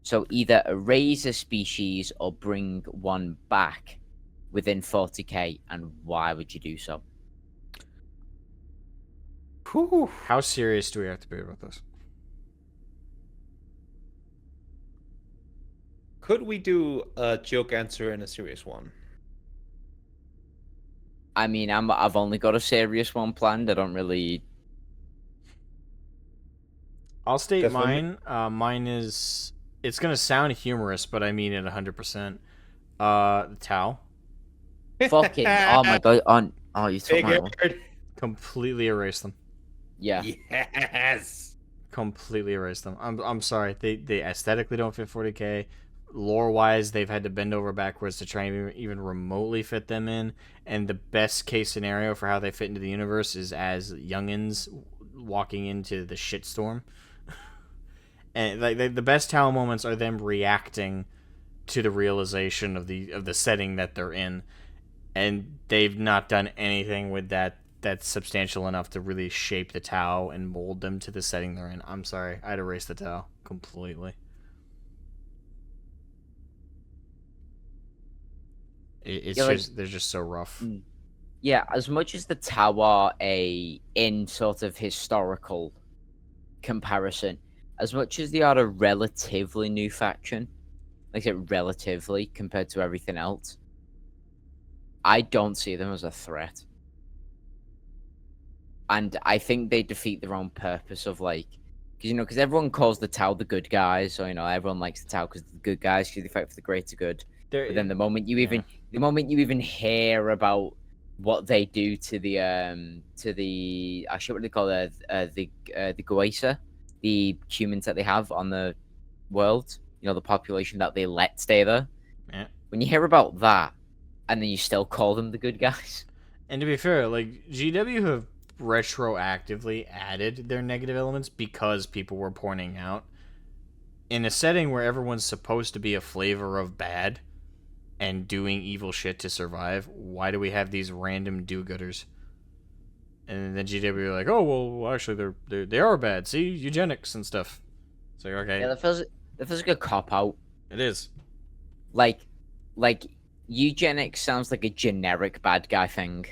[SPEAKER 2] So either erase a species or bring one back within 40k, and why would you do so?
[SPEAKER 1] Whew. How serious do we have to be about this?
[SPEAKER 3] Could we do a joke answer and a serious one?
[SPEAKER 2] I mean, I've only got a serious one planned. I don't really.
[SPEAKER 1] I'll state mine. Mine is. It's gonna sound humorous, but I mean it 100%. The Tau.
[SPEAKER 2] Fucking. Oh my god. Oh, you took my one.
[SPEAKER 1] Completely erase them.
[SPEAKER 2] Yeah.
[SPEAKER 3] Yes.
[SPEAKER 1] Completely erase them. I'm sorry. They aesthetically don't fit 40k. Lore wise, they've had to bend over backwards to try and even remotely fit them in. And the best case scenario for how they fit into the universe is as youngins walking into the shitstorm. And like the best Tau moments are them reacting to the realization of the setting that they're in, and they've not done anything with that's substantial enough to really shape the Tau and mold them to the setting they're in. I'm sorry, I'd erase the Tau completely. They're just so rough.
[SPEAKER 2] Yeah, as much as the Tau are in sort of historical comparison, as much as they are a relatively new faction, like I said, relatively compared to everything else, I don't see them as a threat. And I think they defeat their own purpose of like, because everyone calls the Tau the good guys, so everyone likes the Tau because they're the good guys because they fight for the greater good. But then the moment you even hear about what they do to the actually what they call the Goesa, the humans that they have on the world, the population that they let stay there.
[SPEAKER 1] Yeah.
[SPEAKER 2] When you hear about that, and then you still call them the good guys.
[SPEAKER 1] And to be fair, like GW have retroactively added their negative elements because people were pointing out in a setting where everyone's supposed to be a flavor of bad and doing evil shit to survive, why do we have these random do-gooders? And then GW are like, oh well, actually they are bad. See, eugenics and stuff. It's like, okay.
[SPEAKER 2] Yeah, that feels like a cop out.
[SPEAKER 1] It is.
[SPEAKER 2] Like eugenics sounds like a generic bad guy thing.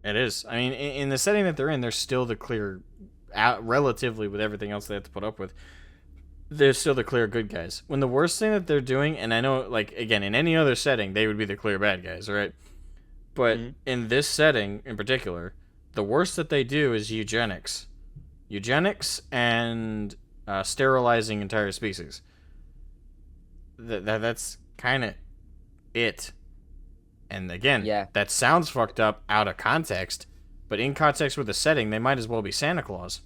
[SPEAKER 1] It is. I mean, in the setting that they're in, they're still the clear, relatively with everything else they have to put up with, they're still the clear good guys. When the worst thing that they're doing, and I know, like, again, in any other setting, they would be the clear bad guys, right? But in this setting, in particular, the worst that they do is eugenics. Eugenics and sterilizing entire species. That's kind of it. And again, that sounds fucked up out of context, but in context with the setting, they might as well be Santa Claus.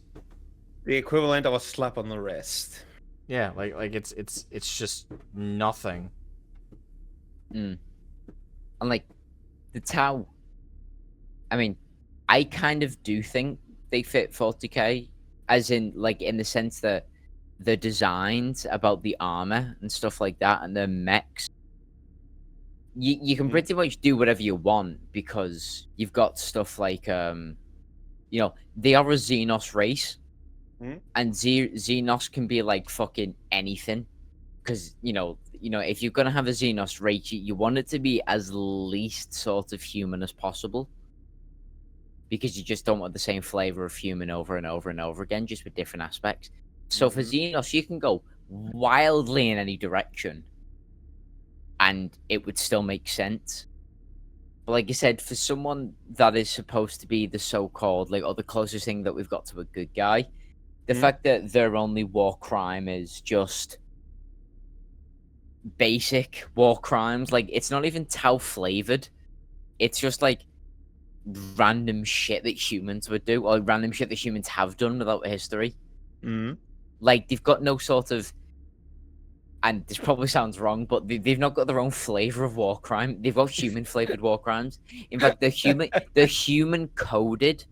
[SPEAKER 3] The equivalent of a slap on the wrist.
[SPEAKER 1] Yeah, like it's just nothing.
[SPEAKER 2] And like the Tau, I mean, I kind of do think they fit 40k, as in like in the sense that the designs about the armor and stuff like that, and the mechs. You can pretty much do whatever you want because you've got stuff like they are a Xenos race, and Xenos can be like fucking anything. Because if you're gonna have a Xenos race, you want it to be as least sort of human as possible, because you just don't want the same flavor of human over and over and over again, just with different aspects. So for Xenos, you can go wildly in any direction, and it would still make sense. But like I said, for someone that is supposed to be the so-called, like, or the closest thing that we've got to a good guy, the fact that their only war crime is just basic war crimes, like, it's not even Tau flavored. It's just like random shit that humans would do, or random shit that humans have done without a history. Like, they've got no sort of, and this probably sounds wrong, but they've not got their own flavor of war crime. They've got human flavored war crimes. In fact, they're human coded,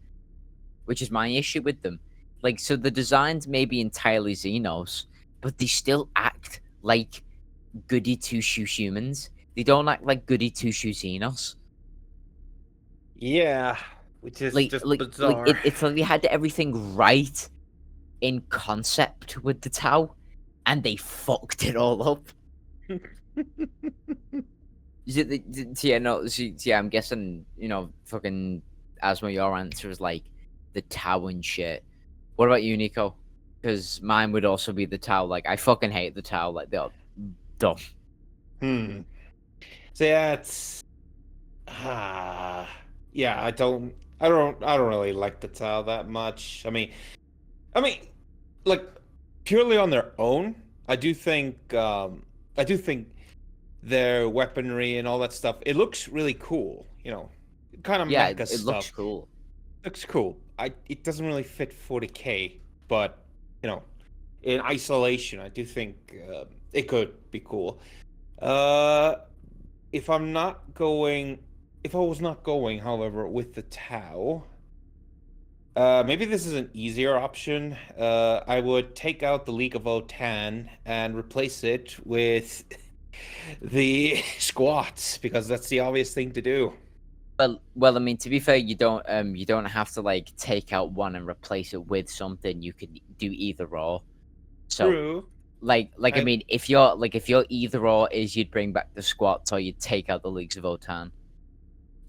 [SPEAKER 2] which is my issue with them. Like, so the designs may be entirely Xenos, but they still act like goody two-shoe humans. They don't act like goody two-shoe Xenos.
[SPEAKER 3] Yeah, which is just bizarre.
[SPEAKER 2] It's like they had everything right in concept with the Tau, and they fucked it all up. I'm guessing, fucking Asmo, your answer is like the Tau and shit. What about you, Nico? Because mine would also be the Tau. Like, I fucking hate the Tau. Like, they're dumb.
[SPEAKER 3] So yeah, it's yeah, I don't really like the Tau that much. I mean, like, purely on their own, I do think their weaponry and all that stuff, it looks really cool. Kind of mecha stuff.
[SPEAKER 2] It looks cool.
[SPEAKER 3] Looks cool. It doesn't really fit 40k, but in isolation, I do think it could be cool. If I was not going, however, with the Tau, maybe this is an easier option. I would take out the League of Votan and replace it with the squats, because that's the obvious thing to do.
[SPEAKER 2] Well, I mean, to be fair, you don't have to like take out one and replace it with something. You could do either or. So,
[SPEAKER 3] True.
[SPEAKER 2] I mean, if your either or is you'd bring back the squats or you'd take out the Leagues of Votan.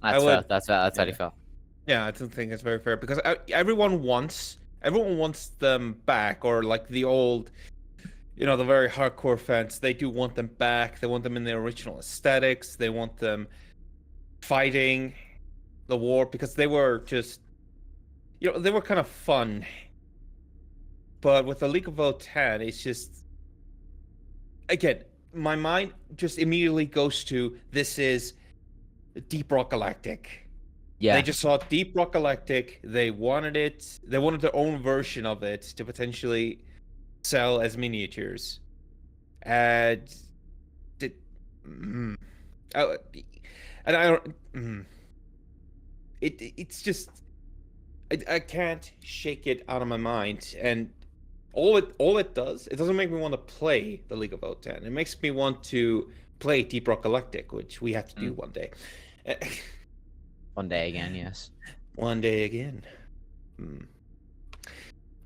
[SPEAKER 2] That's fair. That's very fair.
[SPEAKER 3] Yeah, I don't think it's very fair, because everyone wants them back, or like the old, the very hardcore fans. They do want them back. They want them in their original aesthetics. They want them fighting the war, because they were just, they were kind of fun. But with the League of Votan, it's just, again, my mind just immediately goes to, this is Deep Rock Galactic.
[SPEAKER 2] Yeah.
[SPEAKER 3] They just saw Deep Rock Galactic. They wanted it. They wanted their own version of it to potentially sell as miniatures. And it's just, I can't shake it out of my mind. And all it does, it doesn't make me want to play the League of Votan. It makes me want to play Deep Rock Galactic, which we have to do one day.
[SPEAKER 2] One day again, yes.
[SPEAKER 3] One day again.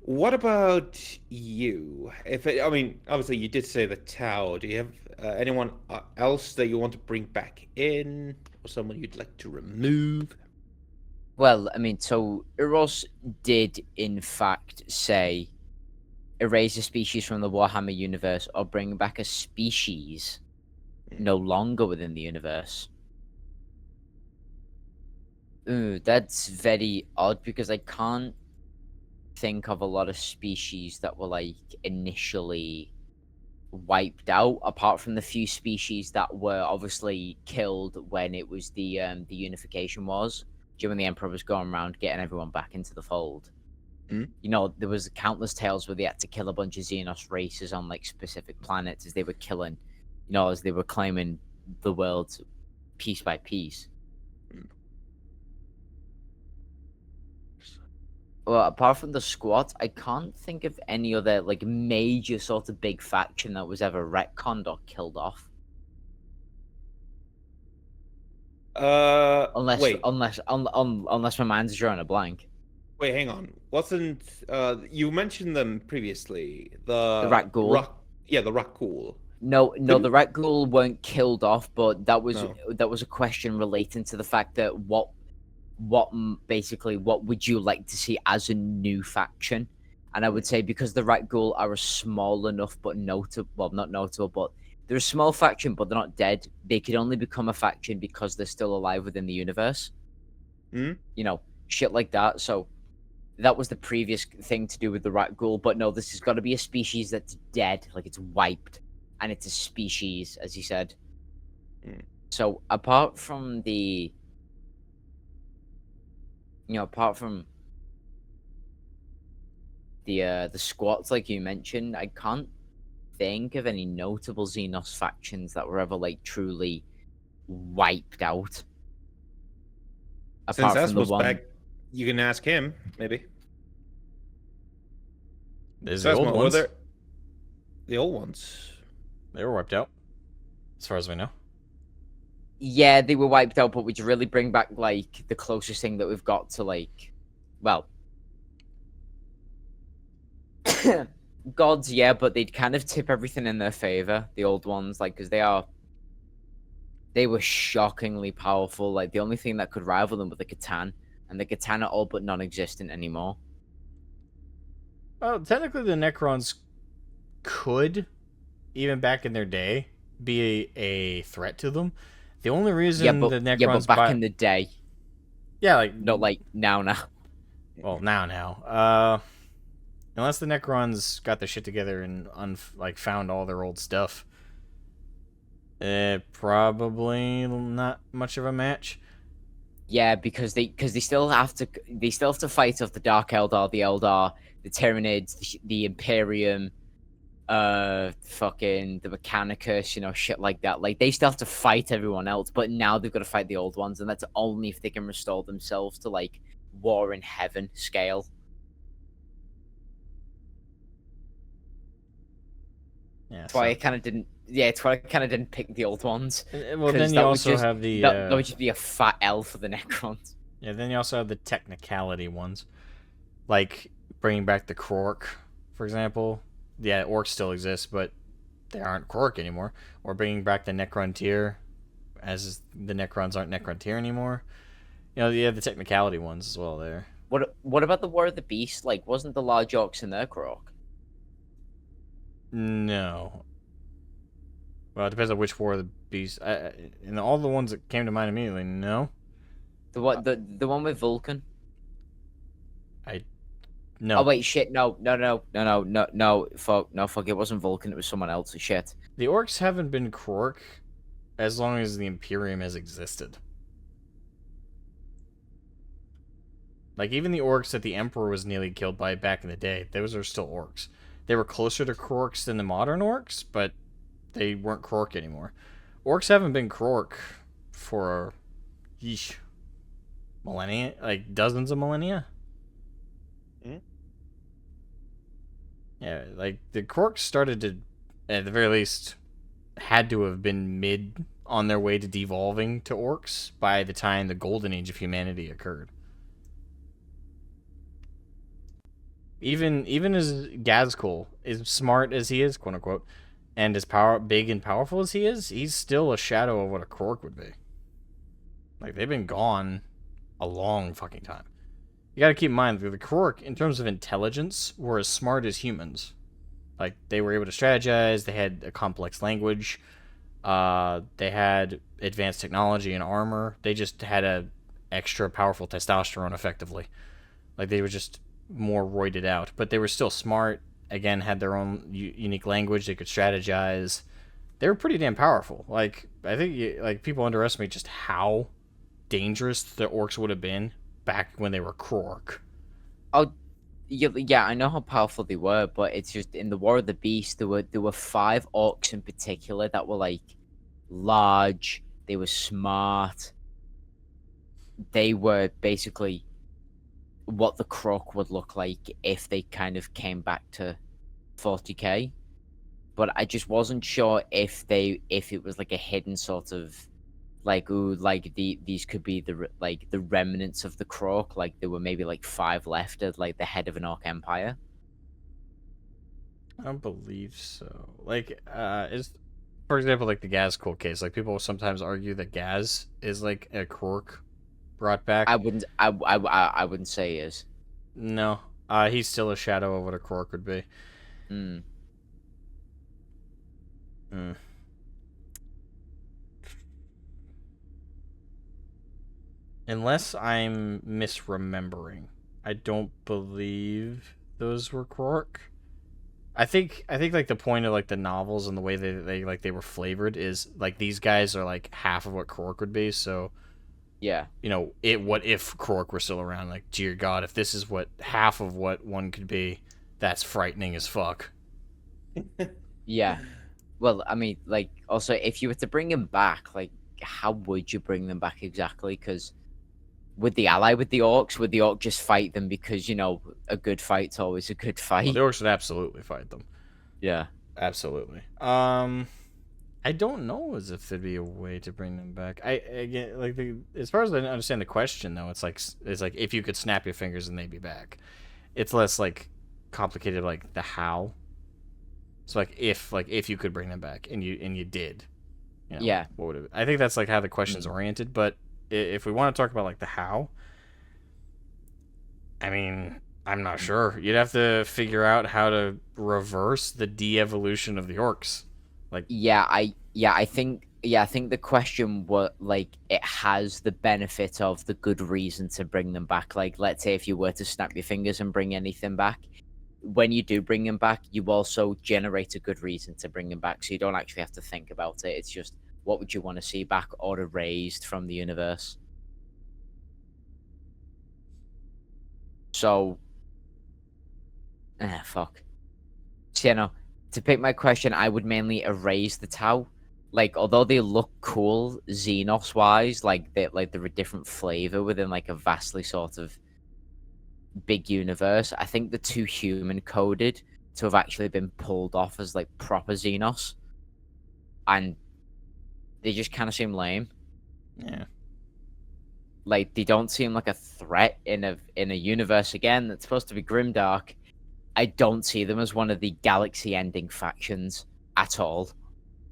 [SPEAKER 3] What about you? Obviously you did say the Tau. Do you have anyone else that you want to bring back in, or someone you'd like to remove?
[SPEAKER 2] Well, I mean, so Eros did in fact say erase a species from the Warhammer universe or bring back a species no longer within the universe. Ooh, that's very odd, because I can't think of a lot of species that were like initially wiped out, apart from the few species that were obviously killed when it was the unification wars, when the Emperor was going around getting everyone back into the fold.
[SPEAKER 3] Mhm.
[SPEAKER 2] You know, there was countless tales where they had to kill a bunch of Xenos races on like specific planets as they were killing, as they were claiming the world piece by piece. Well, apart from the squad, I can't think of any other like major sort of big faction that was ever retconned or killed off. Unless
[SPEAKER 3] Wait,
[SPEAKER 2] unless my mind's drawing a blank.
[SPEAKER 3] hang on. Wasn't you mentioned them previously?
[SPEAKER 2] The
[SPEAKER 3] The
[SPEAKER 2] Rat Ghoul.
[SPEAKER 3] rock, yeah, the rock ghoul.
[SPEAKER 2] No,
[SPEAKER 3] Couldn't-
[SPEAKER 2] the Rat Ghoul weren't killed off, but that was
[SPEAKER 3] No.
[SPEAKER 2] a question relating to the fact that basically what would you like to see as a new faction? And I would say because the Rat Ghoul are a small enough but notable, well, not notable, but they're a small faction, but they're not dead. They could only become a faction because they're still alive within the universe.
[SPEAKER 3] Mhm.
[SPEAKER 2] Shit like that. So that was the previous thing to do with the Rat Ghoul, but no, this has got to be a species that's dead, like it's wiped, and it's a species, as he said. So apart from the squats like you mentioned, I can't think of any notable Xenos factions that were ever like truly wiped out.
[SPEAKER 3] Since
[SPEAKER 2] Apart from the
[SPEAKER 3] Asmo's
[SPEAKER 2] one,
[SPEAKER 3] back, you can ask him maybe.
[SPEAKER 1] There's the old
[SPEAKER 3] Asmo, were
[SPEAKER 1] ones.
[SPEAKER 3] there the old ones?
[SPEAKER 1] They were wiped out, as far as we know.
[SPEAKER 2] yeah, they were wiped out, but would you really bring back like the closest thing that we've got to like, well, gods, yeah, but they'd kind of tip everything in their favor. The old ones, like, because they were shockingly powerful. Like the only thing that could rival them was the Catan, and the Catan are all but non-existent anymore.
[SPEAKER 1] Well, technically, the Necrons could, even back in their day, be a threat to them. The only reason the Necrons
[SPEAKER 2] back in the day,
[SPEAKER 1] like
[SPEAKER 2] not like now.
[SPEAKER 1] Well, now. Unless the Necrons got their shit together and found all their old stuff, probably not much of a match.
[SPEAKER 2] Yeah, because they still have to fight off the Dark Eldar, the Eldar, the Tyranids, the Imperium, fucking the Mechanicus, shit like that. Like they still have to fight everyone else, but now they've got to fight the old ones, and that's only if they can restore themselves to like War in Heaven scale.
[SPEAKER 1] Yeah,
[SPEAKER 2] That's why I kind of didn't. Yeah, it's why I kind of didn't pick the old ones.
[SPEAKER 1] Well, then you also have the
[SPEAKER 2] that would just be a fat L for the Necrons.
[SPEAKER 1] Yeah, then you also have the technicality ones, like bringing back the Krork, for example. Yeah, orcs still exist, but they aren't Krork anymore. Or bringing back the Necrontyr, as the Necrons aren't Necrontyr anymore. You have the technicality ones as well there.
[SPEAKER 2] What about the War of the Beast? Like, wasn't the large orcs in their Krork?
[SPEAKER 1] No. Well, it depends on which War of the Beast. And all the ones that came to mind immediately, no.
[SPEAKER 2] The one with Vulcan?
[SPEAKER 1] No.
[SPEAKER 2] Oh wait, shit! No, fuck! It wasn't Vulcan. It was someone else. Shit.
[SPEAKER 1] The orcs haven't been Krork as long as the Imperium has existed. Like, even the orcs that the Emperor was nearly killed by back in the day, those are still orcs. They were closer to Krorks than the modern orcs, but they weren't Krork anymore. Orcs haven't been Krork for millennia, like dozens of millennia. Yeah, like the Krorks started to, at the very least, had to have been mid on their way to devolving to orcs by the time the golden age of humanity occurred. Even as Gazkul, as smart as he is, quote unquote, and as big and powerful as he is, he's still a shadow of what a Krork would be. Like, they've been gone a long fucking time. You gotta keep in mind that the Krork, in terms of intelligence, were as smart as humans. Like, they were able to strategize, they had a complex language, they had advanced technology and armor, they just had a extra powerful testosterone, effectively. Like, they were just more roided out, but they were still smart, again, had their own unique language, they could strategize. They were pretty damn powerful. Like, I think people underestimate just how dangerous the orcs would have been back when they were Krork.
[SPEAKER 2] Oh, Yeah, I know how powerful they were, but it's just in the War of the Beast, there were 5 orcs in particular that were like large. They were smart. They were basically what the Croc would look like if they kind of came back to 40k. But I just wasn't sure if it was like a hidden sort of like, ooh, like these could be like the remnants of the Croc, like there were maybe like 5 left at like the head of an orc empire.
[SPEAKER 1] I don't believe so. Like, is for example, like the Gazcool case. Like people sometimes argue that Gaz is like a Krork brought back.
[SPEAKER 2] I wouldn't say he is.
[SPEAKER 1] No, he's still a shadow of what a Krork would be.
[SPEAKER 2] Hmm.
[SPEAKER 1] Unless I'm misremembering, I don't believe those were Krork. I think like the point of like the novels and the way they were flavored is like these guys are like half of what Krork would be. So
[SPEAKER 2] Yeah.
[SPEAKER 1] what if Krork were still around? Like, dear God, if this is what half of what one could be, that's frightening as fuck.
[SPEAKER 2] Yeah. Well, I mean, like, also, if you were to bring him back, like, how would you bring them back exactly? Because would they ally with the orcs? Would the orc just fight them because, a good fight's always a good fight?
[SPEAKER 1] Well, the orcs would absolutely fight them.
[SPEAKER 2] Yeah.
[SPEAKER 1] Absolutely. I don't know as if there'd be a way to bring them back. Again, like as far as I understand the question though, it's like if you could snap your fingers and they'd be back. It's less like complicated like the how. So like if you could bring them back and you did,
[SPEAKER 2] Yeah.
[SPEAKER 1] what would it? I think that's like how the question's oriented. But if we want to talk about like the how, I mean, I'm not sure. You'd have to figure out how to reverse the de-evolution of the orcs. Like,
[SPEAKER 2] I think the question was like it has the benefit of the good reason to bring them back. Like, let's say if you were to snap your fingers and bring anything back, when you do bring them back, you also generate a good reason to bring them back. So you don't actually have to think about it. It's just what would you want to see back or erased from the universe. So, fuck. So, to pick my question, I would mainly erase the Tau. Like, although they look cool Xenos wise, like they're a different flavor within like a vastly sort of big universe. I think they're too human coded to have actually been pulled off as like proper Xenos, and they just kind of seem lame.
[SPEAKER 1] yeah.
[SPEAKER 2] Like they don't seem like a threat in a universe again that's supposed to be grimdark. I don't see them as one of the galaxy-ending factions at all,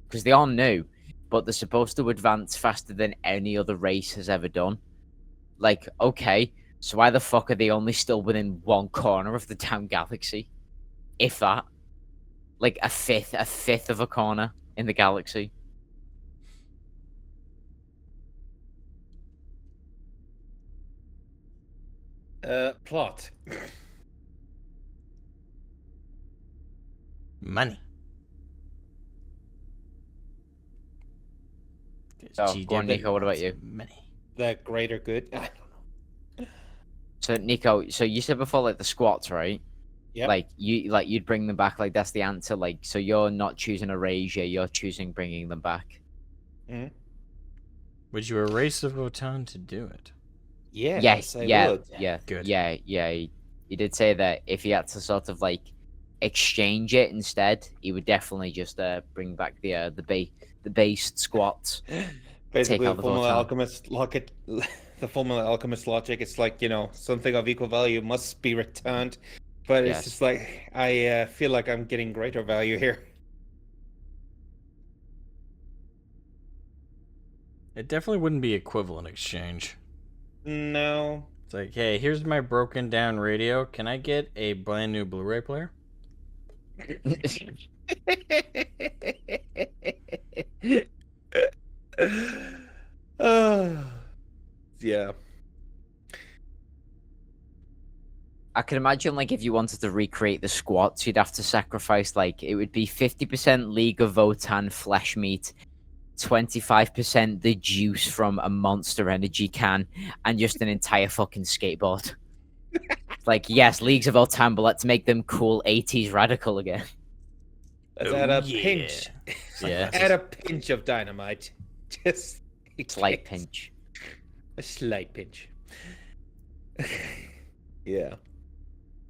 [SPEAKER 2] because they are new, but they're supposed to advance faster than any other race has ever done. Like, okay, so why the fuck are they only still within one corner of the damn galaxy? If that. Like a fifth of a corner in the galaxy.
[SPEAKER 3] Plot.
[SPEAKER 1] Money.
[SPEAKER 2] So, go on, Nico, what about you?
[SPEAKER 1] Money.
[SPEAKER 3] The greater good. I don't know.
[SPEAKER 2] So, Nico, so you said before, like, the squats, right?
[SPEAKER 3] Yep.
[SPEAKER 2] Like, you'd bring them back, like, that's the answer. Like, so you're not choosing erasure, you're choosing bringing them back.
[SPEAKER 3] Mm-hmm.
[SPEAKER 1] Would you erase the Votan to do it?
[SPEAKER 3] Yes, I would.
[SPEAKER 2] Yeah.
[SPEAKER 1] Good.
[SPEAKER 2] Yeah. He did say that if he had to sort of, like, exchange it instead, he would definitely just bring back the based squats.
[SPEAKER 3] Basically,
[SPEAKER 2] out
[SPEAKER 3] the
[SPEAKER 2] the
[SPEAKER 3] Full Metal
[SPEAKER 2] Votan.
[SPEAKER 3] Alchemist logic. The Full Metal Alchemist logic. It's like something of equal value must be returned, but
[SPEAKER 2] Yes.
[SPEAKER 3] it's just like I feel like I'm getting greater value here.
[SPEAKER 1] It definitely wouldn't be equivalent exchange.
[SPEAKER 3] No.
[SPEAKER 1] It's like, hey, here's my broken down radio. Can I get a brand new Blu-ray player?
[SPEAKER 3] Yeah.
[SPEAKER 2] I can imagine, like, if you wanted to recreate the squats, you'd have to sacrifice, like, it would be 50% League of Votan flesh meat, 25% the juice from a Monster Energy can, and just an entire fucking skateboard. Like, yes, Leagues of Time, but let's make them cool 80s radical again.
[SPEAKER 3] Let's add a pinch.
[SPEAKER 2] Yeah.
[SPEAKER 3] Add a pinch of dynamite. Just
[SPEAKER 2] Slight pinch.
[SPEAKER 3] A slight pinch. Yeah.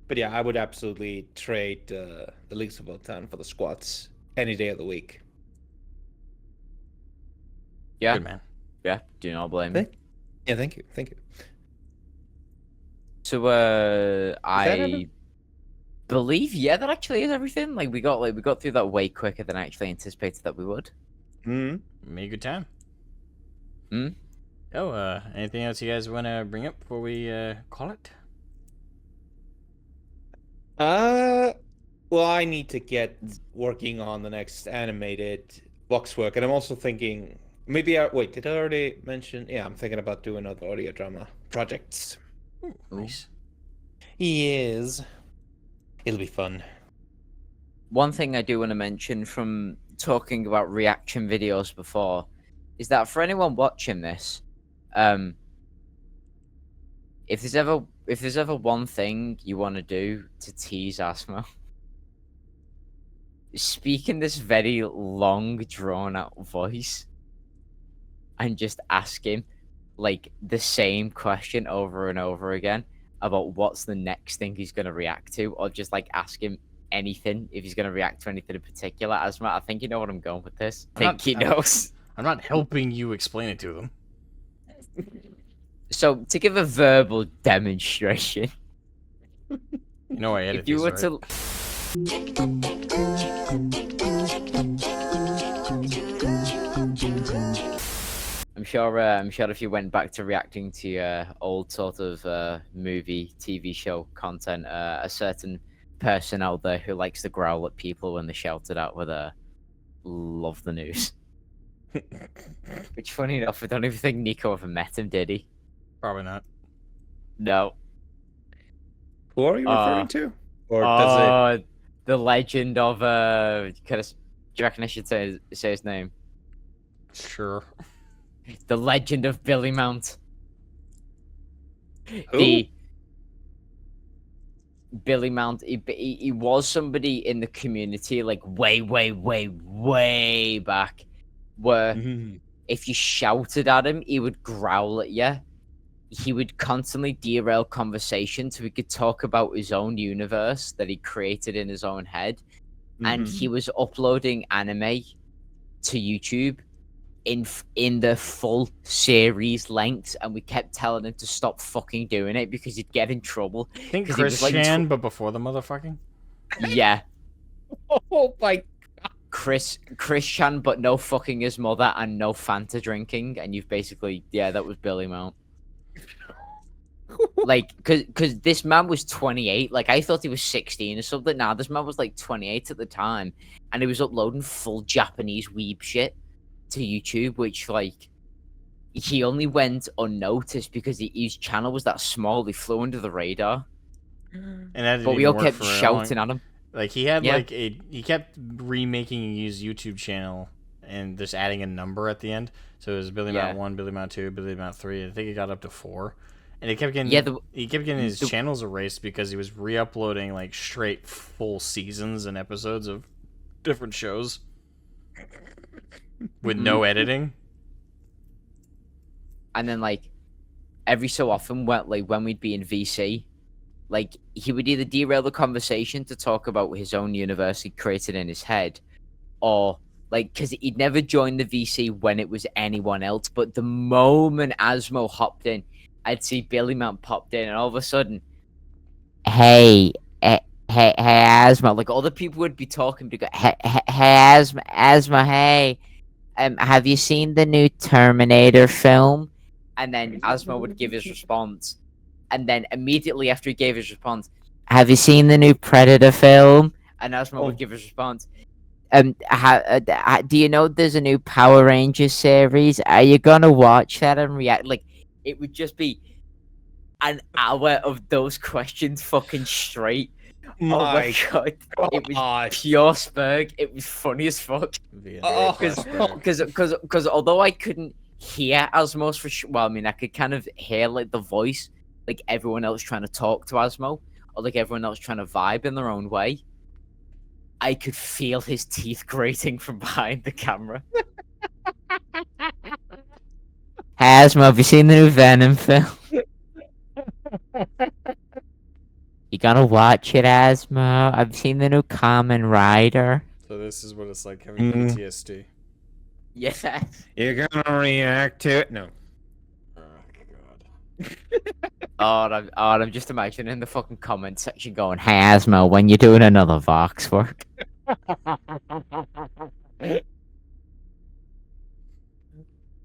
[SPEAKER 3] But yeah, I would absolutely trade the Leagues of Time for the squats any day of the week.
[SPEAKER 2] Yeah.
[SPEAKER 1] Good man.
[SPEAKER 2] Yeah. Do not blame me.
[SPEAKER 3] Yeah, thank you. Thank you.
[SPEAKER 2] So I believe that actually is everything. Like we got through that way quicker than I actually anticipated that we would.
[SPEAKER 1] Made a good time. Oh, anything else you guys want to bring up before we call it?
[SPEAKER 3] Well, I need to get working on the next animated VoxWork, and I'm also thinking maybe wait, did I already mention? Yeah, I'm thinking about doing other audio drama projects.
[SPEAKER 1] Nice.
[SPEAKER 3] Yes. It'll be fun.
[SPEAKER 2] One thing I do want to mention from talking about reaction videos before is that for anyone watching this, if there's ever one thing you want to do to tease Asmo, speak in this very long, drawn-out voice and just ask him like the same question over and over again about what's the next thing he's going to react to, or just like ask him anything if he's going to react to anything in particular. Asma, I think you know what I'm going with this. I think he knows.
[SPEAKER 1] I'm not helping you explain it to them.
[SPEAKER 2] So to give a verbal demonstration,
[SPEAKER 1] You know I edit
[SPEAKER 2] if you
[SPEAKER 1] these,
[SPEAKER 2] were
[SPEAKER 1] right?
[SPEAKER 2] to I'm sure if you went back to reacting to your old sort of movie, TV show content, a certain person out there who likes to growl at people when they shouted out with a love the news. Which, funny enough, I don't even think Nico ever met him, did he?
[SPEAKER 1] Probably not.
[SPEAKER 2] No.
[SPEAKER 3] Who are you referring to? Or does it?
[SPEAKER 2] The legend of do you reckon I should say his name?
[SPEAKER 1] Sure.
[SPEAKER 2] The legend of Billy Mount.
[SPEAKER 3] Who?
[SPEAKER 2] Billy Mount. He was somebody in the community, like way back, where if you shouted at him, he would growl at you. He would constantly derail conversation so he could talk about his own universe that he created in his own head. And he was uploading anime to YouTube in the full series length, and we kept telling him to stop fucking doing it because he'd get in trouble.
[SPEAKER 1] I think
[SPEAKER 2] 'Cause he was,
[SPEAKER 1] Chris
[SPEAKER 2] like,
[SPEAKER 1] Chan, but before the motherfucking?
[SPEAKER 2] Yeah.
[SPEAKER 3] Oh my
[SPEAKER 2] Chris Chan, but no fucking his mother and no Fanta drinking, and you've basically, that was Billy Mount. Like, cause this man was 28. Like, I thought he was 16 or something. Nah, this man was like 28 at the time, and he was uploading full Japanese weeb shit to YouTube, which, like, he only went unnoticed because his channel was that small. He flew under the radar.
[SPEAKER 1] And that didn't
[SPEAKER 2] But we
[SPEAKER 1] even
[SPEAKER 2] all
[SPEAKER 1] work
[SPEAKER 2] kept
[SPEAKER 1] for
[SPEAKER 2] shouting at him.
[SPEAKER 1] Like, he had,
[SPEAKER 2] Yeah.
[SPEAKER 1] he kept remaking his YouTube channel and just adding a number at the end. So it was Billy Mount 1, Billy Mount 2, Billy Mount 3. I think it got up to 4. And he kept getting, his channels erased because he was re-uploading, like, straight full seasons and episodes of different shows with no editing.
[SPEAKER 2] And then, like, every so often, when we'd be in VC, like, he would either derail the conversation to talk about his own universe he created in his head, or, like, because he'd never joined the VC when it was anyone else, but the moment Asmo hopped in, I'd see Billy Mount popped in, and all of a sudden, hey, Asmo, like, all the people would be talking to go, hey, Asmo, hey, have you seen the new Terminator film? And then Asmo would give his response. And then immediately after he gave his response, have you seen the new Predator film? And Asmo would give his response. Do you know there's a new Power Rangers series? Are you gonna watch that and react? Like, it would just be an hour of those questions fucking straight. Oh my god. It was pure spurg. It was funny as fuck. Because although I couldn't hear Asmos I could kind of hear, like, the voice, like everyone else trying to talk to Asmo, or like everyone else trying to vibe in their own way, I could feel his teeth grating from behind the camera. Asmo, have you seen the new Venom film? You gotta watch it, Asmo. I've seen the new Kamen Rider.
[SPEAKER 1] So this is what it's like having PTSD.
[SPEAKER 2] Yes.
[SPEAKER 3] You're gonna react to it? No.
[SPEAKER 1] Oh god.
[SPEAKER 2] I'm just imagining the fucking comment section going, "Hey Asmo, when you doing another VoxWork?"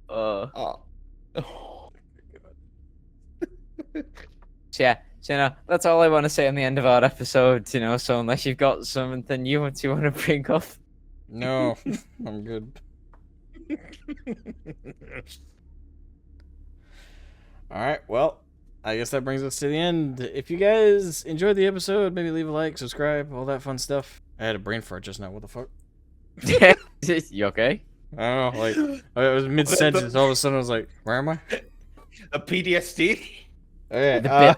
[SPEAKER 3] Oh.
[SPEAKER 2] So that's all I want to say on the end of our episode. So unless you've got something you want to bring up,
[SPEAKER 1] No, I'm good. All right, well, I guess that brings us to the end. If you guys enjoyed the episode, maybe leave a like, subscribe, all that fun stuff. I had a brain fart just now. What the fuck?
[SPEAKER 2] you okay?
[SPEAKER 1] I don't know. Like, I was mid sentence. All of a sudden, I was like, "Where am I?"
[SPEAKER 3] A PTSD?
[SPEAKER 1] Okay.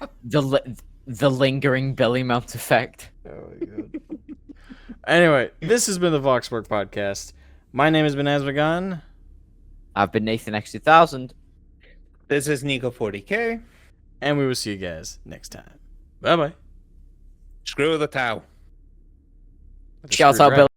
[SPEAKER 2] The lingering belly mount effect.
[SPEAKER 1] Oh my god. Anyway, this has been the VoxWork podcast. My name has been Asmogan.
[SPEAKER 2] I've been Nathan X2000.
[SPEAKER 3] This is Nico 40K.
[SPEAKER 1] And we will see you guys next time. Bye bye.
[SPEAKER 3] Screw the towel.
[SPEAKER 2] Shout out, Bill.